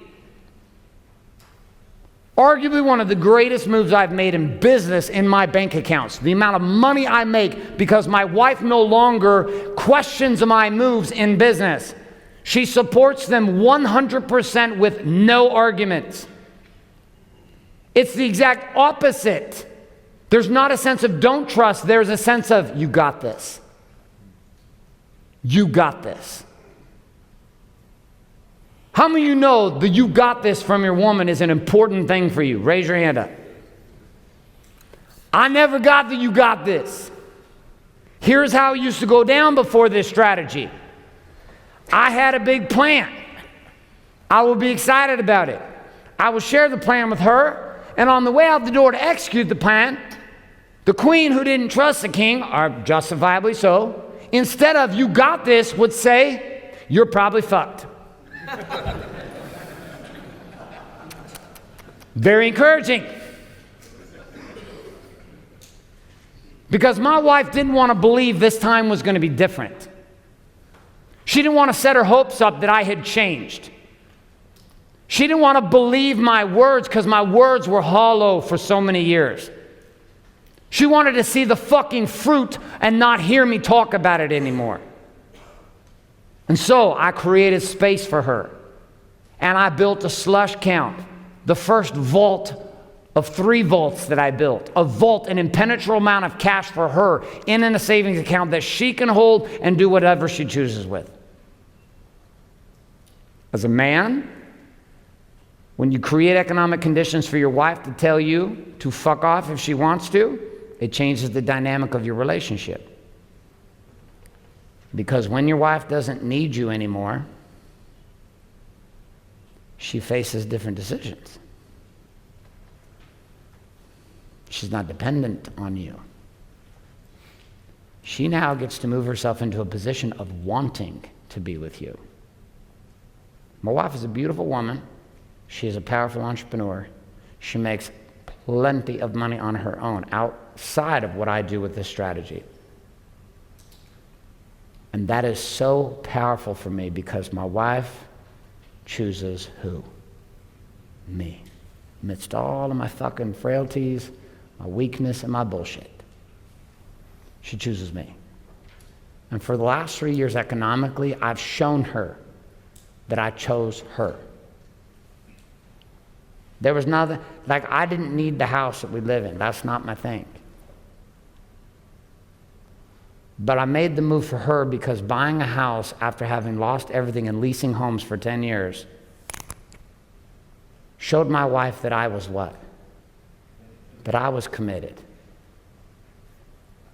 Arguably one of the greatest moves I've made in business in my bank accounts. The amount of money I make because my wife no longer questions my moves in business. She supports them 100% with no arguments. It's the exact opposite. There's not a sense of don't trust. There's a sense of you got this. You got this. How many of you know that you got this from your woman is an important thing for you? Raise your hand up. I never got that you got this. Here's how it used to go down before this strategy. I had a big plan. I would be excited about it. I would share the plan with her, and on the way out the door to execute the plan, the queen who didn't trust the king, or justifiably so, instead of you got this, would say, you're probably fucked. Very encouraging. Because my wife didn't want to believe this time was going to be different. She didn't want to set her hopes up that I had changed. She didn't want to believe my words because my words were hollow for so many years. She wanted to see the fucking fruit and not hear me talk about it anymore. And so I created space for her. And I built a slush count, the first vault of 3 vaults that I built. A vault, an impenetrable amount of cash for her in a savings account that she can hold and do whatever she chooses with. As a man, when you create economic conditions for your wife to tell you to fuck off if she wants to, it changes the dynamic of your relationship. Because when your wife doesn't need you anymore, she faces different decisions. She's not dependent on you. She now gets to move herself into a position of wanting to be with you. My wife is a beautiful woman. She is a powerful entrepreneur. She makes plenty of money on her own outside of what I do with this strategy. And that is so powerful for me because my wife chooses who? Me. Amidst all of my fucking frailties, my weakness, and my bullshit. She chooses me. And for the last 3 years economically, I've shown her that I chose her. There was nothing, like I didn't need the house that we live in. That's not my thing. But I made the move for her because buying a house after having lost everything and leasing homes for 10 years showed my wife that I was what? That I was committed.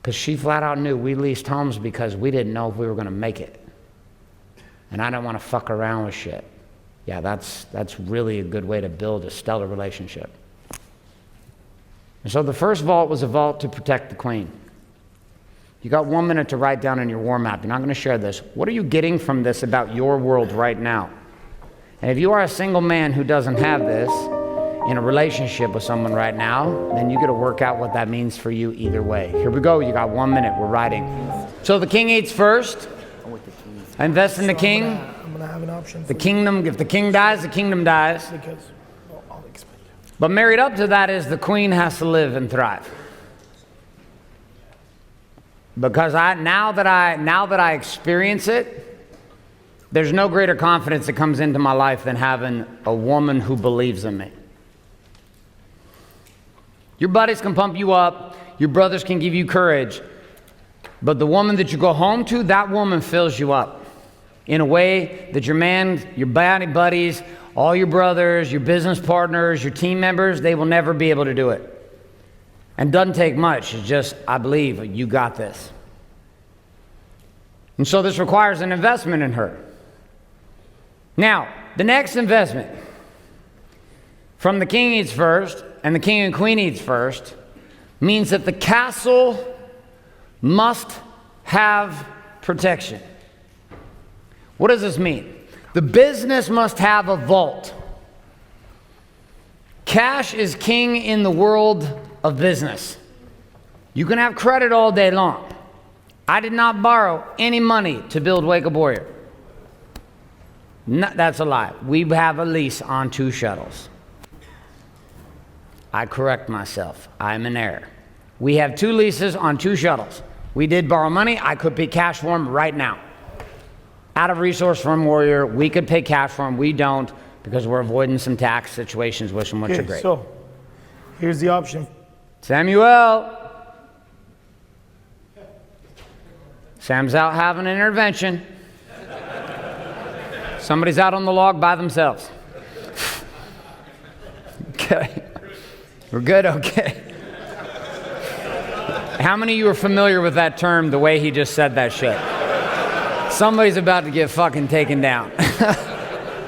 Because she flat out knew we leased homes because we didn't know if we were going to make it. And I don't want to fuck around with shit. Yeah, that's really a good way to build a stellar relationship. And so the first vault was a vault to protect the queen. You got 1 minute to write down in your war map. You're not going to share this. What are you getting from this about your world right now? And if you are a single man who doesn't have this in a relationship with someone right now, then you got to work out what that means for you either way. Here we go. You got 1 minute. We're riding. So the king eats first. I invest in the king. I'm gonna have an option. The kingdom, if the king dies, the kingdom dies. Because, well, I'll explain. But married up to that is the queen has to live and thrive. Because now that I experience it, there's no greater confidence that comes into my life than having a woman who believes in me. Your buddies can pump you up, your brothers can give you courage, but the woman that you go home to, that woman fills you up in a way that your man, your buddies, all your brothers, your business partners, your team members, they will never be able to do it. And doesn't take much. It's just, I believe you got this. And so this requires an investment in her. Now, the next investment from the king eats first and the king and queen eats first means that the castle must have protection. What does this mean? The business must have a vault. Cash is king in the world of business. You can have credit all day long. I did not borrow any money to build Wake Up Warrior. No, that's a lie. We have a lease on 2 shuttles. I correct myself. I'm in error. We have 2 leases on 2 shuttles. We did borrow money. I could pay cash for them right now. Out of resource from Warrior, we could pay cash for them. We don't because we're avoiding some tax situations, which are great. So, here's the option. Samuel. Sam's out having an intervention. Somebody's out on the log by themselves. Okay. We're good? Okay. How many of you are familiar with that term, the way he just said that shit? Somebody's about to get fucking taken down.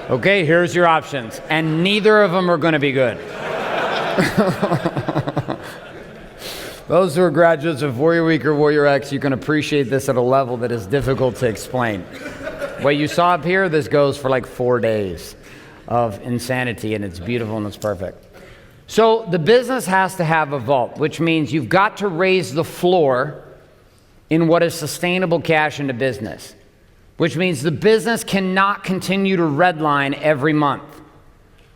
Okay, here's your options. And neither of them are going to be good. Those who are graduates of Warrior Week or Warrior X, you can appreciate this at a level that is difficult to explain. What you saw up here, this goes for like 4 days of insanity, and it's beautiful and it's perfect. So the business has to have a vault, which means you've got to raise the floor in what is sustainable cash into business, which means the business cannot continue to redline every month.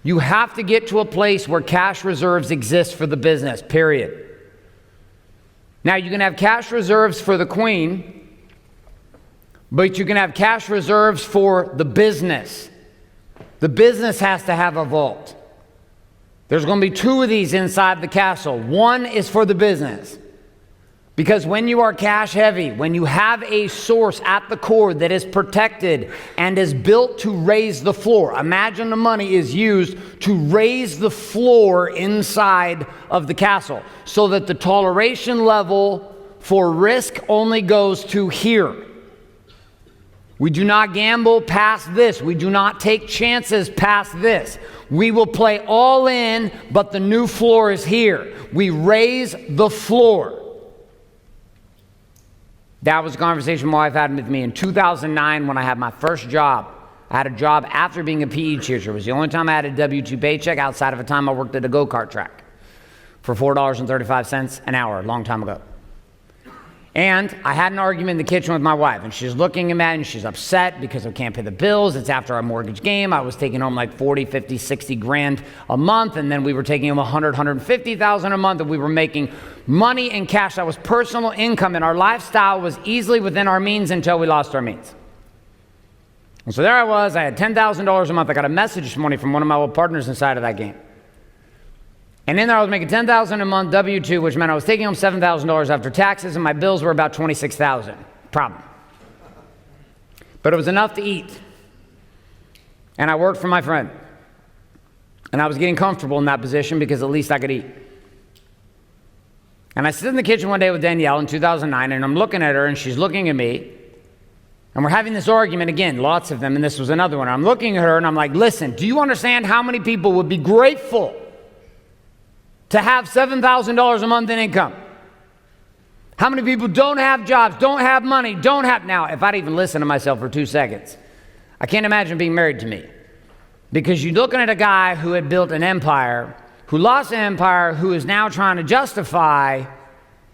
You have to get to a place where cash reserves exist for the business, period. Now, you can have cash reserves for the queen, but you can have cash reserves for the business. The business has to have a vault. There's going to be 2 of these inside the castle. One is for the business. Because when you are cash heavy, when you have a source at the core that is protected and is built to raise the floor, imagine the money is used to raise the floor inside of the castle so that the toleration level for risk only goes to here. We do not gamble past this. We do not take chances past this. We will play all in, but the new floor is here. We raise the floor. That was a conversation my wife had with me in 2009 when I had my first job. I had a job after being a PE teacher. It was the only time I had a W-2 paycheck outside of a time I worked at a go-kart track for $4.35 an hour, a long time ago. And I had an argument in the kitchen with my wife, and she's looking at me and she's upset because I can't pay the bills. It's after our mortgage game. I was taking home like 40, 50, 60 grand a month, and then we were taking home 100, 150,000 a month, and we were making money and cash. That was personal income, and our lifestyle was easily within our means until we lost our means. And so there I was. I had $10,000 a month. I got a message this morning from one of my old partners inside of that game. And in there I was making $10,000 a month W-2, which meant I was taking home $7,000 after taxes, and my bills were about $26,000. Problem. But it was enough to eat. And I worked for my friend. And I was getting comfortable in that position because at least I could eat. And I sit in the kitchen one day with Danielle in 2009, and I'm looking at her, and she's looking at me. And we're having this argument again, lots of them, and this was another one. I'm looking at her, and I'm like, listen, do you understand how many people would be grateful to have $7,000 a month in income? How many people don't have jobs, don't have money, don't have... Now, if I'd even listen to myself for 2 seconds, I can't imagine being married to me. Because you're looking at a guy who had built an empire, who lost an empire, who is now trying to justify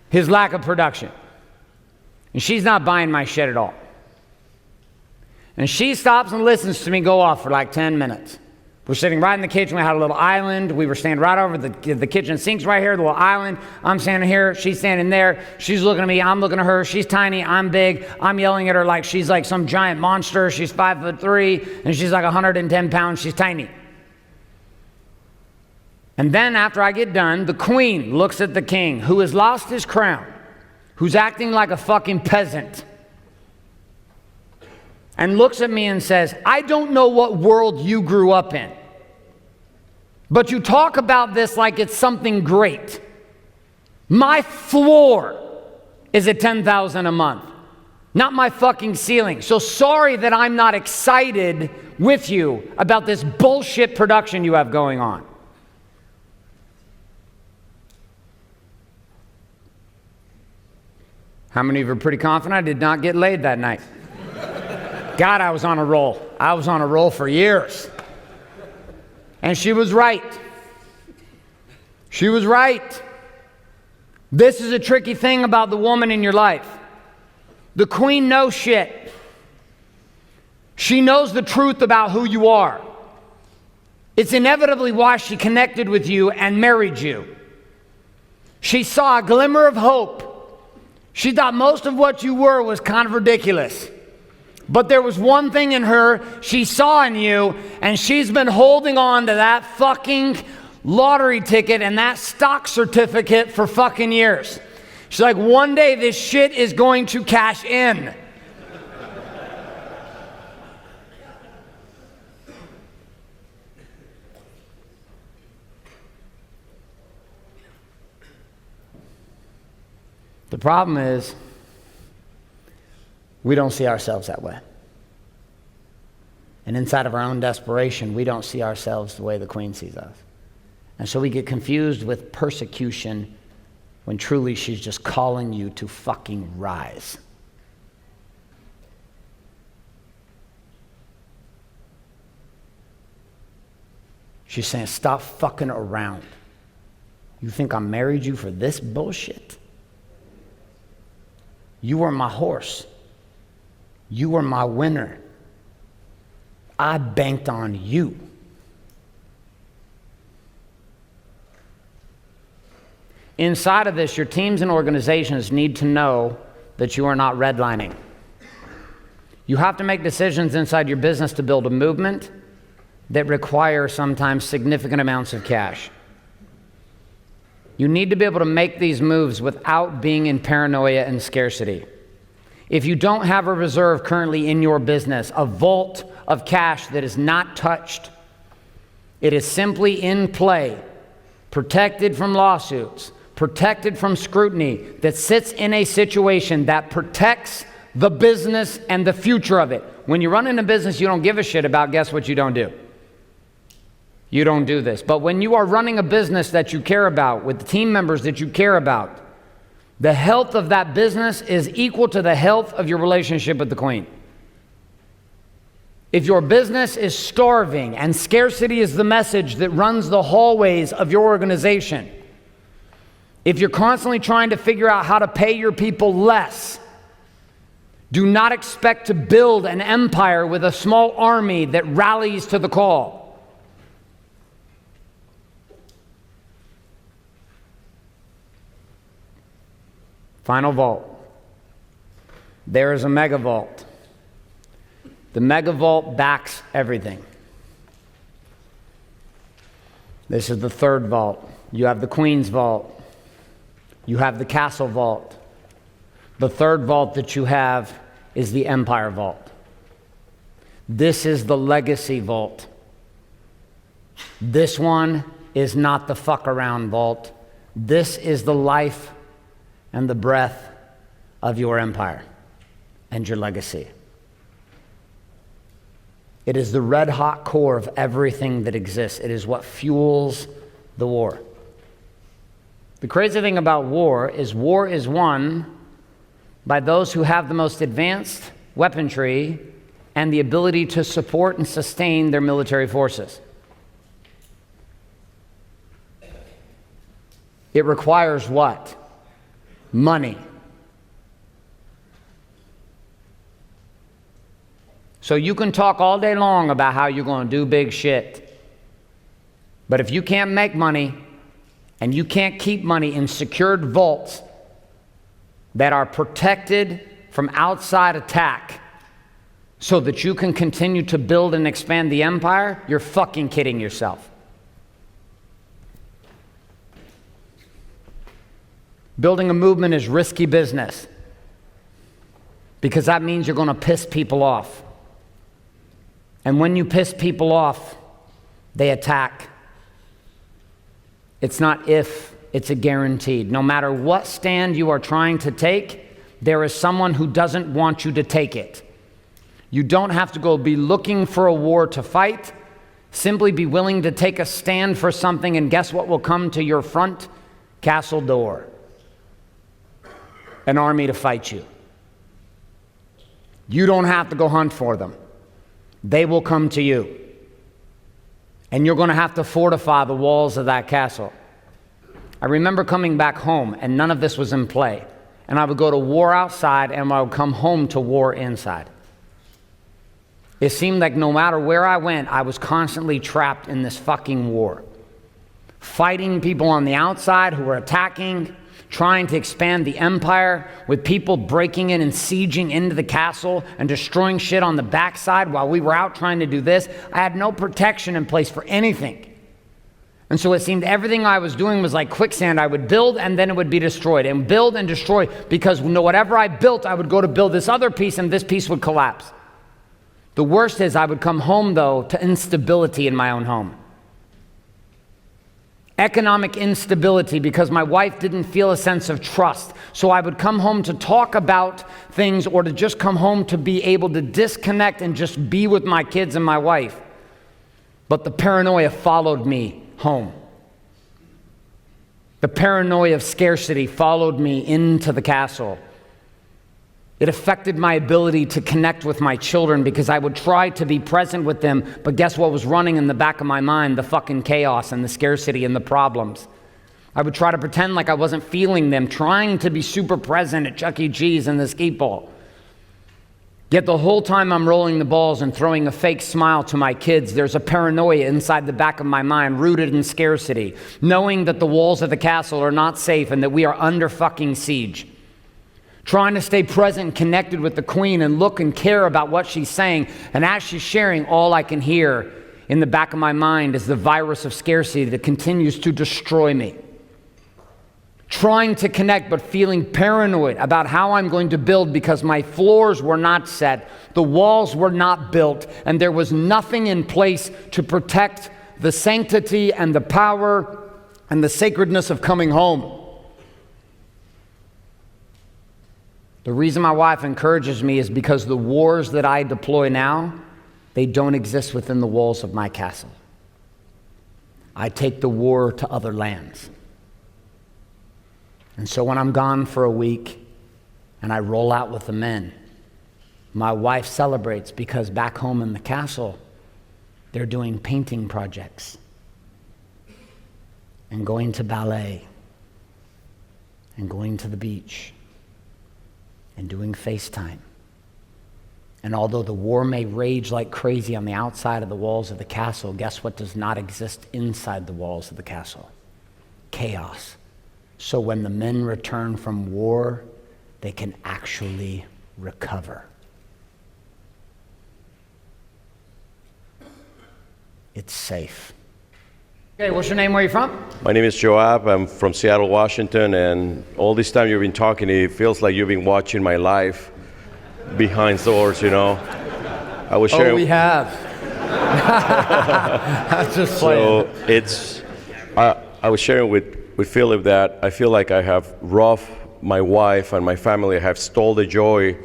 his lack of production. And she's not buying my shit at all. And she stops and listens to me go off for like 10 minutes. We're sitting right in the kitchen. We had a little island. We were standing right over the kitchen sink's right here, the little island. I'm standing here. She's standing there. She's looking at me. I'm looking at her. She's tiny. I'm big. I'm yelling at her like she's like some giant monster. She's 5'3", and she's like 110 pounds. She's tiny. And then after I get done, the queen looks at the king, who has lost his crown, who's acting like a fucking peasant, and looks at me and says, I don't know what world you grew up in, but you talk about this like it's something great. My floor is at $10,000 a month, not my fucking ceiling. So sorry that I'm not excited with you about this bullshit production you have going on. How many of you are pretty confident I did not get laid that night? God, I was on a roll. I was on a roll for years. And she was right. She was right. This is a tricky thing about the woman in your life. The queen knows shit. She knows the truth about who you are. It's inevitably why she connected with you and married you. She saw a glimmer of hope. She thought most of what you were was kind of ridiculous. But there was one thing in her she saw in you, and she's been holding on to that fucking lottery ticket and that stock certificate for fucking years. She's like, one day this shit is going to cash in. The problem is, we don't see ourselves that way. And inside of our own desperation, we don't see ourselves the way the queen sees us. And so we get confused with persecution when truly she's just calling you to fucking rise. She's saying, stop fucking around. You think I married you for this bullshit? You were my horse. You were my winner. I banked on you. Inside of this, your teams and organizations need to know that you are not redlining. You have to make decisions inside your business to build a movement that require sometimes significant amounts of cash. You need to be able to make these moves without being in paranoia and scarcity. If you don't have a reserve currently in your business, a vault of cash that is not touched, it is simply in play, protected from lawsuits, protected from scrutiny, that sits in a situation that protects the business and the future of it. When you run in a business you don't give a shit about, guess what you don't do? You don't do this. But when you are running a business that you care about, with the team members that you care about, the health of that business is equal to the health of your relationship with the queen. If your business is starving and scarcity is the message that runs the hallways of your organization, if you're constantly trying to figure out how to pay your people less, do not expect to build an empire with a small army that rallies to the call. Final vault. There is a mega vault. The mega vault backs everything. This is the third vault. You have the Queen's vault. You have the Castle vault. The third vault that you have is the Empire vault. This is the legacy vault. This one is not the fuck around vault. This is the life and the breath of your empire and your legacy. It is the red hot core of everything that exists. It is what fuels the war. The crazy thing about war is won by those who have the most advanced weaponry and the ability to support and sustain their military forces. It requires what? Money. So you can talk all day long about how you're going to do big shit. But if you can't make money and you can't keep money in secured vaults that are protected from outside attack so that you can continue to build and expand the empire, you're fucking kidding yourself. Building a movement is risky business because that means you're going to piss people off. And when you piss people off, they attack. It's not if, it's a guaranteed. No matter what stand you are trying to take, there is someone who doesn't want you to take it. You don't have to go be looking for a war to fight. Simply be willing to take a stand for something, and guess what will come to your front castle door? An army to fight you. You don't have to go hunt for them. They will come to you. And you're going to have to fortify the walls of that castle. I remember coming back home, and none of this was in play. And I would go to war outside, and I would come home to war inside. It seemed like no matter where I went, I was constantly trapped in this fucking war. Fighting people on the outside who were attacking, trying to expand the empire, with people breaking in and sieging into the castle and destroying shit on the backside while we were out trying to do this. I had no protection in place for anything. And so it seemed everything I was doing was like quicksand. I would build and then it would be destroyed, and build and destroy, because whatever I built, I would go to build this other piece and this piece would collapse. The worst is I would come home, though, to instability in my own home. Economic instability, because my wife didn't feel a sense of trust. So I would come home to talk about things, or to just come home to be able to disconnect and just be with my kids and my wife. But the paranoia followed me home. The paranoia of scarcity followed me into the castle. It affected my ability to connect with my children, because I would try to be present with them, but guess what was running in the back of my mind? The fucking chaos and the scarcity and the problems. I would try to pretend like I wasn't feeling them, trying to be super present at Chuck E. Cheese and the skeet ball. Yet the whole time I'm rolling the balls and throwing a fake smile to my kids, there's a paranoia inside the back of my mind, rooted in scarcity, knowing that the walls of the castle are not safe and that we are under fucking siege. Trying to stay present and connected with the queen and look and care about what she's saying. And as she's sharing, all I can hear in the back of my mind is the virus of scarcity that continues to destroy me. Trying to connect, but feeling paranoid about how I'm going to build, because my floors were not set, the walls were not built, and there was nothing in place to protect the sanctity and the power and the sacredness of coming home. The reason my wife encourages me is because the wars that I deploy now, they don't exist within the walls of my castle. I take the war to other lands. And so when I'm gone for a week and I roll out with the men, my wife celebrates, because back home in the castle, they're doing painting projects and going to ballet and going to the beach and doing FaceTime. And although the war may rage like crazy on the outside of the walls of the castle, guess what does not exist inside the walls of the castle? Chaos. So when the men return from war, they can actually recover. It's safe. Okay, what's your name? Where are you from? My name is Joab. I'm from Seattle, Washington, and all this time you've been talking, it feels like you've been watching my life behind doors, you know. I was sharing. Oh, we have. That's just playing. So I was sharing with Philip that I feel like I have robbed my wife and my family. I have stole the joy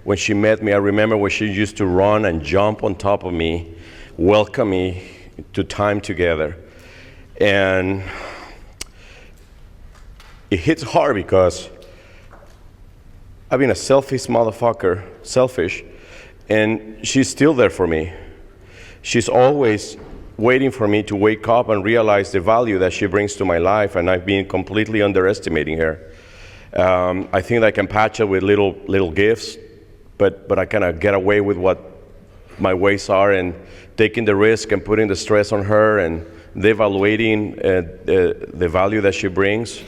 when she met me. I remember when she used to run and jump on top of me, welcome me to time together. And it hits hard because I've been a selfish motherfucker, And she's still there for me. She's always waiting for me to wake up and realize the value that she brings to my life, and I've been completely underestimating her. I think I can patch her with little gifts, but I kind of get away with what my ways are, and taking the risk and putting the stress on her and devaluating the value that she brings.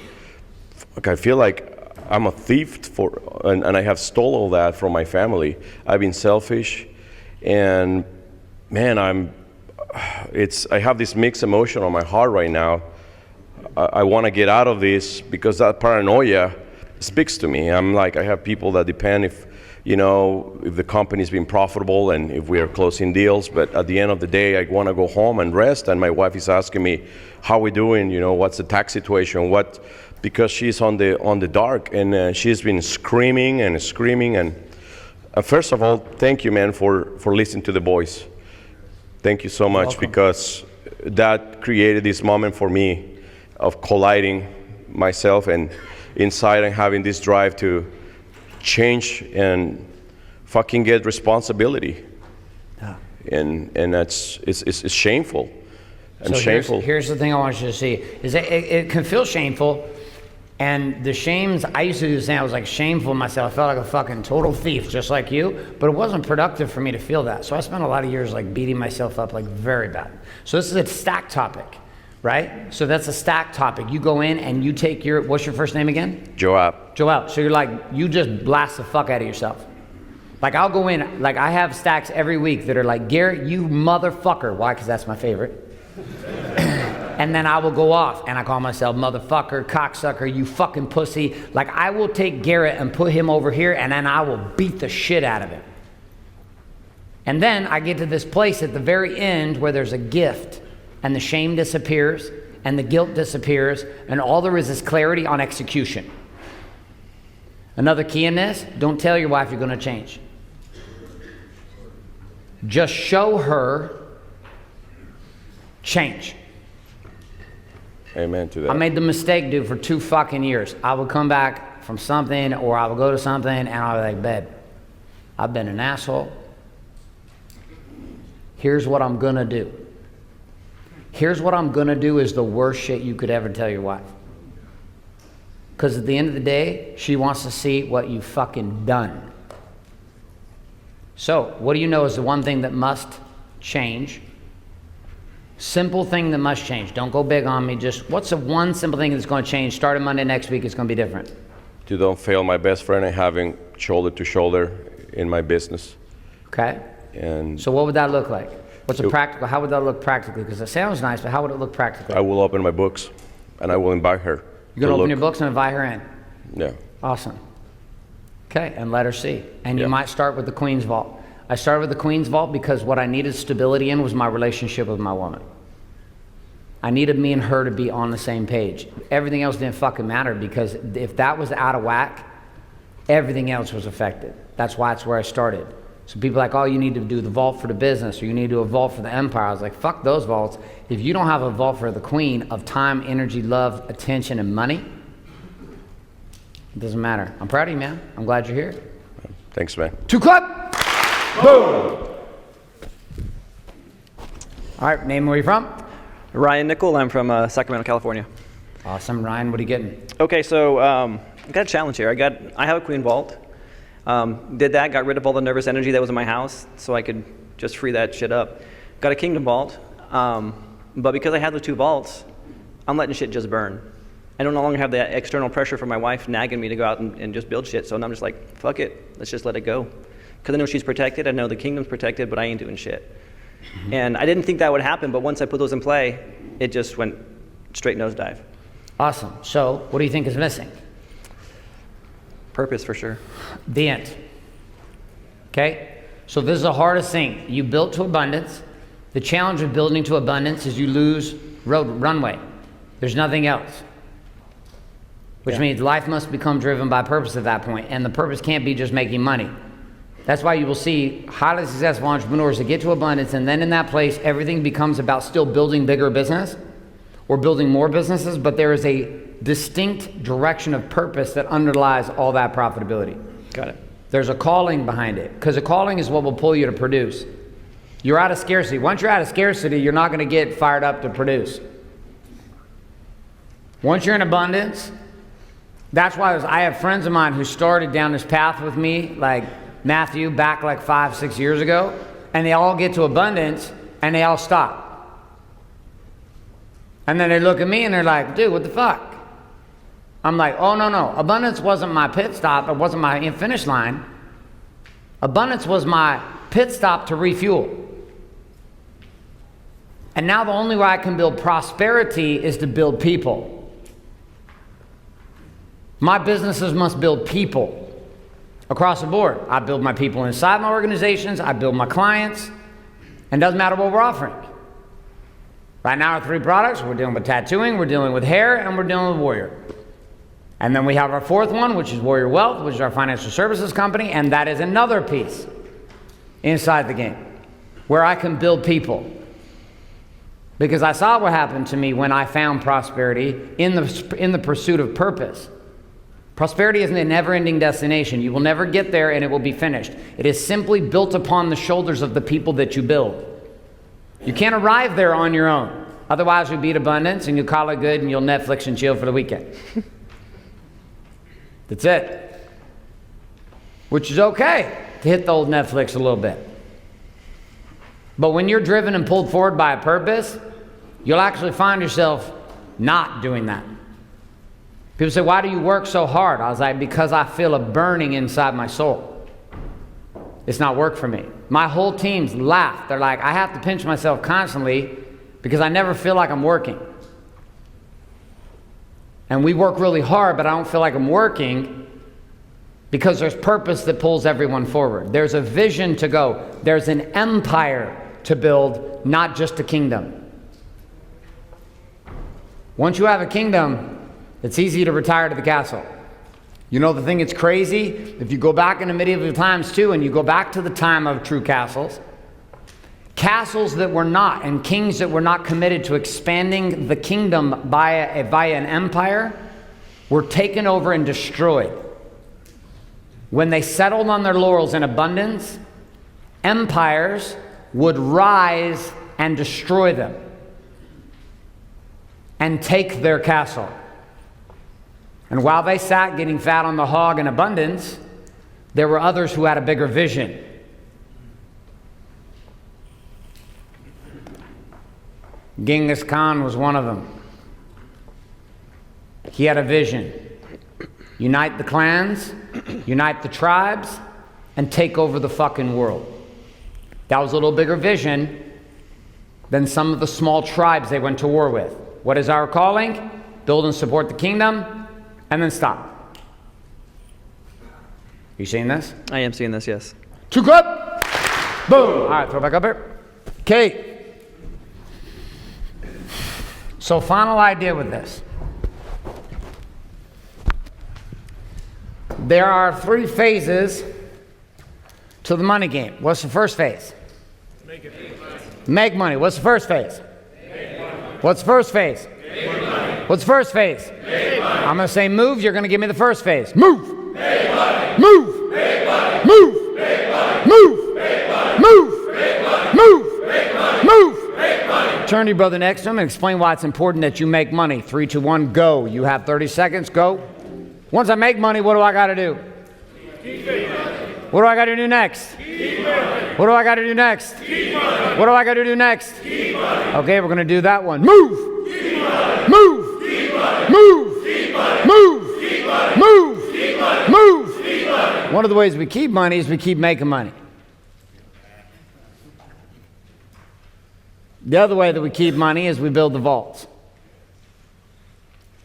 Like, I feel like I'm a thief and I have stole all that from my family. I've been selfish, and man, I have this mixed emotion on my heart right now. I want to get out of this because that paranoia speaks to me. I'm like, I have people that depend if the company's been profitable and if we are closing deals, but at the end of the day, I want to go home and rest, and my wife is asking me, how we doing, what's the tax situation, because she's on the dark, and she's been screaming, and first of all, thank you, man, for listening to the voice. Thank you so much, because that created this moment for me of colliding myself and inside, and having this drive to change and fucking get responsibility. Yeah. And it's shameful. And so shameful. Here's the thing I want you to see, is that it can feel shameful. And the shames, I used to do the same. I was like shameful of myself. I felt like a fucking total thief, just like you. But it wasn't productive for me to feel that. So I spent a lot of years like beating myself up like very bad. So this is a stack topic, right? So that's a stack topic. You go in and you take what's your first name again? Joab. So you're like, you just blast the fuck out of yourself. Like I'll go in, like I have stacks every week that are like, Garrett, you motherfucker. Why? Because that's my favorite. And then I will go off and I call myself motherfucker, cocksucker, you fucking pussy. Like I will take Garrett and put him over here, and then I will beat the shit out of him. And then I get to this place at the very end where there's a gift, and the shame disappears and the guilt disappears, and all there is clarity on execution. Another key in this, don't tell your wife you're going to change. Just show her change. Amen to that. I made the mistake, dude, for 2 fucking years. I would come back from something, or I would go to something, and I would be like, babe, I've been an asshole. Here's what I'm gonna do. Here's what I'm gonna do is the worst shit you could ever tell your wife. Because at the end of the day, she wants to see what you fucking done. So, what do you know is the one thing that must change? Simple thing that must change. Don't go big on me. Just what's the one simple thing that's going to change? Starting Monday next week, it's going to be different. To don't fail my best friend and having shoulder to shoulder in my business. Okay. And so what would that look like? Practical? How would that look practically? Because it sounds nice, but how would it look practically? I will open my books, and I will invite her. You're going to open your books and invite her in? Yeah. Awesome. Okay, and let her see. And yeah. You might start with the Queen's Vault. I started with the Queen's Vault because what I needed stability in was my relationship with my woman. I needed me and her to be on the same page. Everything else didn't fucking matter, because if that was out of whack, everything else was affected. That's why it's where I started. So people are like, oh, you need to do the vault for the business, or you need to do a vault for the empire. I was like, fuck those vaults. If you don't have a vault for the queen of time, energy, love, attention, and money, it doesn't matter. I'm proud of you, man. I'm glad you're here. Thanks, man. 2 clap. Boom. All right, name where you're from? Ryan Nickel. I'm from Sacramento, California. Awesome, Ryan. What are you getting? Okay, so I got a challenge here. I have a Queen Vault. Did that, got rid of all the nervous energy that was in my house, so I could just free that shit up. Got a Kingdom Vault, but because I have the 2 vaults, I'm letting shit just burn. I no longer have that external pressure from my wife nagging me to go out and just build shit, so I'm just like, fuck it, let's just let it go. Because I know she's protected, I know the kingdom's protected, but I ain't doing shit. Mm-hmm. And I didn't think that would happen, but once I put those in play, it just went straight nosedive. Awesome. So, what do you think is missing? Purpose, for sure. The end. Okay? So this is the hardest thing. You built to abundance. The challenge of building to abundance is you lose runway. There's nothing else. Which means life must become driven by purpose at that point. And the purpose can't be just making money. That's why you will see highly successful entrepreneurs that get to abundance, and then in that place, everything becomes about still building bigger business or building more businesses, but there is a distinct direction of purpose that underlies all that profitability. Got it. There's a calling behind it, because a calling is what will pull you to produce. You're out of scarcity. Once you're out of scarcity, you're not going to get fired up to produce. Once you're in abundance, that's why I have friends of mine who started down this path with me, like Matthew, back like 5-6 years ago, and they all get to abundance, and they all stop. And then they look at me and they're like, dude, what the fuck? I'm like, oh, no. Abundance wasn't my pit stop. It wasn't my finish line. Abundance was my pit stop to refuel. And now the only way I can build prosperity is to build people. My businesses must build people across the board. I build my people inside my organizations. I build my clients. And it doesn't matter what we're offering. Right now, our 3 products, we're dealing with tattooing, we're dealing with hair, and we're dealing with Warrior. And then we have our 4th one, which is Warrior Wealth, which is our financial services company, and that is another piece inside the game where I can build people. Because I saw what happened to me when I found prosperity in the pursuit of purpose. Prosperity isn't a never-ending destination. You will never get there and it will be finished. It is simply built upon the shoulders of the people that you build. You can't arrive there on your own. Otherwise, you'll beat abundance and you'll call it good and you'll Netflix and chill for the weekend. That's it. Which is okay to hit the old Netflix a little bit. But when you're driven and pulled forward by a purpose, you'll actually find yourself not doing that. People say, why do you work so hard? I was like, because I feel a burning inside my soul. It's not work for me. My whole team's laugh. They're like, I have to pinch myself constantly because I never feel like I'm working. And we work really hard, but I don't feel like I'm working because there's purpose that pulls everyone forward. There's a vision to go. There's an empire to build, not just a kingdom. Once you have a kingdom, it's easy to retire to the castle. You know the thing that's crazy? If you go back into medieval times too, and you go back to the time of true castles, castles that were not, and kings that were not committed to expanding the kingdom via an empire, were taken over and destroyed. When they settled on their laurels in abundance, empires would rise and destroy them and take their castle. And while they sat getting fat on the hog in abundance, there were others who had a bigger vision. Genghis Khan was one of them. He had a vision. Unite the clans, unite the tribes, and take over the fucking world. That was a little bigger vision than some of the small tribes they went to war with. What is our calling? Build and support the kingdom, and then stop. You seeing this? I am seeing this, yes. Too good. Boom. All right, throw it back up here. Okay. So final idea with this. There are 3 phases to the money game. What's the first phase? Make money. What's the first phase? What's the first phase? What's the first phase? I'm going to say move. You're going to give me the first phase. Move. Move. Move. Move. Move. Move. Move. Turn to your brother next to him and explain why it's important that you make money. 3, 2, 1, go. You have 30 seconds. Go. Once I make money, what do I got to do? What do I got to do next? What do I got to do next? What do I got to do next? Okay, we're going to do that one. Move! Move! Move! Move! Move! Move! One of the ways we keep money is we keep making money. The other way that we keep money is we build the vaults.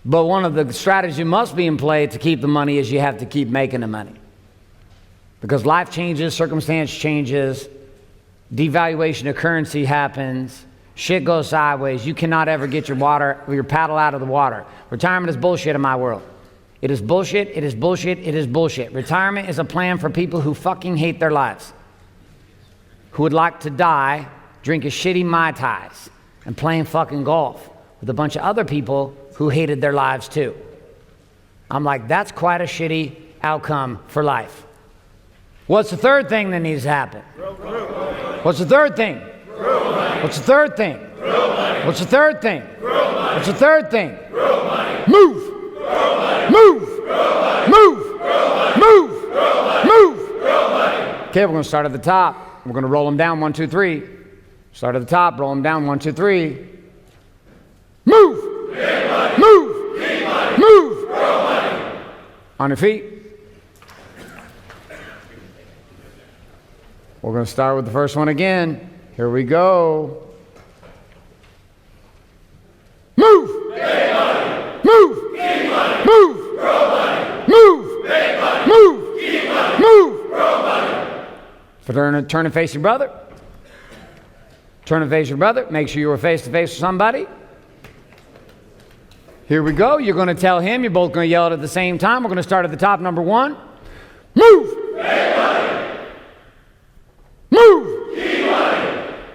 But one of the strategies must be in play to keep the money is you have to keep making the money. Because life changes, circumstance changes, devaluation of currency happens, shit goes sideways. You cannot ever get your paddle out of the water. Retirement is bullshit in my world. It is bullshit, it is bullshit, it is bullshit. Retirement is a plan for people who fucking hate their lives, who would like to die drinking shitty Mai Tais and playing fucking golf with a bunch of other people who hated their lives too. I'm like, that's quite a shitty outcome for life. What's the third thing that needs to happen? What's the third thing? What's the third thing? What's the third thing? What's the third thing? Move! Move! Move! Move! Move! Okay, we're going to start at the top. We're going to roll them down. 1, 2, 3. Start at the top. Roll them down. 1, 2, 3. Move! Move! Move! On your feet. We're going to start with the first one again. Here we go. Move! Move! Move! Move! Move! Move! Turn and face your brother. Turn and face your brother. Make sure you are face to face with somebody. Here we go. You're going to tell him. You're both going to yell it at the same time. We're going to start at the top. Number 1. Move! Move! Move!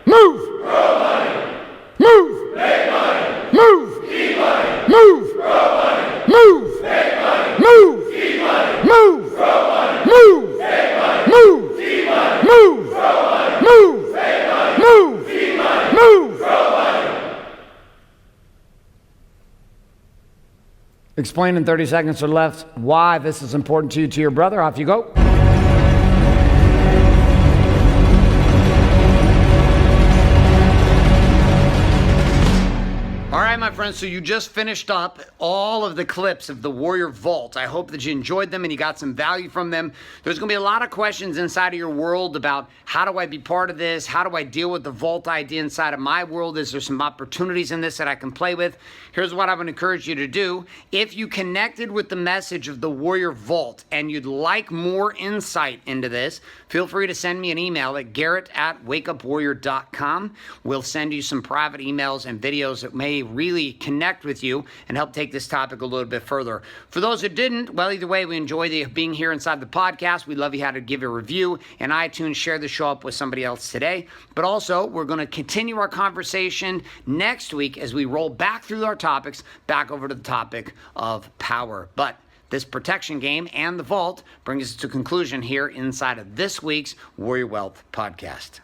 Move! Move! Move! Move! Move! Move! Move! Move! Move! Move! Move! Move! Explain in 30 seconds or less why this is important to you, to your brother. Off you go. All right, my friends, so you just finished up all of the clips of the Warrior Vault. I hope that you enjoyed them and you got some value from them. There's going to be a lot of questions inside of your world about how do I be part of this? How do I deal with the Vault idea inside of my world? Is there some opportunities in this that I can play with? Here's what I would encourage you to do. If you connected with the message of the Warrior Vault and you'd like more insight into this, feel free to send me an email at garrett@wakeupwarrior.com. We'll send you some private emails and videos that may really connect with you and help take this topic a little bit further. For those who didn't, well, either way, we enjoy being here inside the podcast. We'd love you how to give a review and iTunes, share the show up with somebody else today. But also, we're going to continue our conversation next week as we roll back through our topics, back over to the topic of power. But this protection game and the vault brings us to conclusion here inside of this week's Warrior Wealth podcast.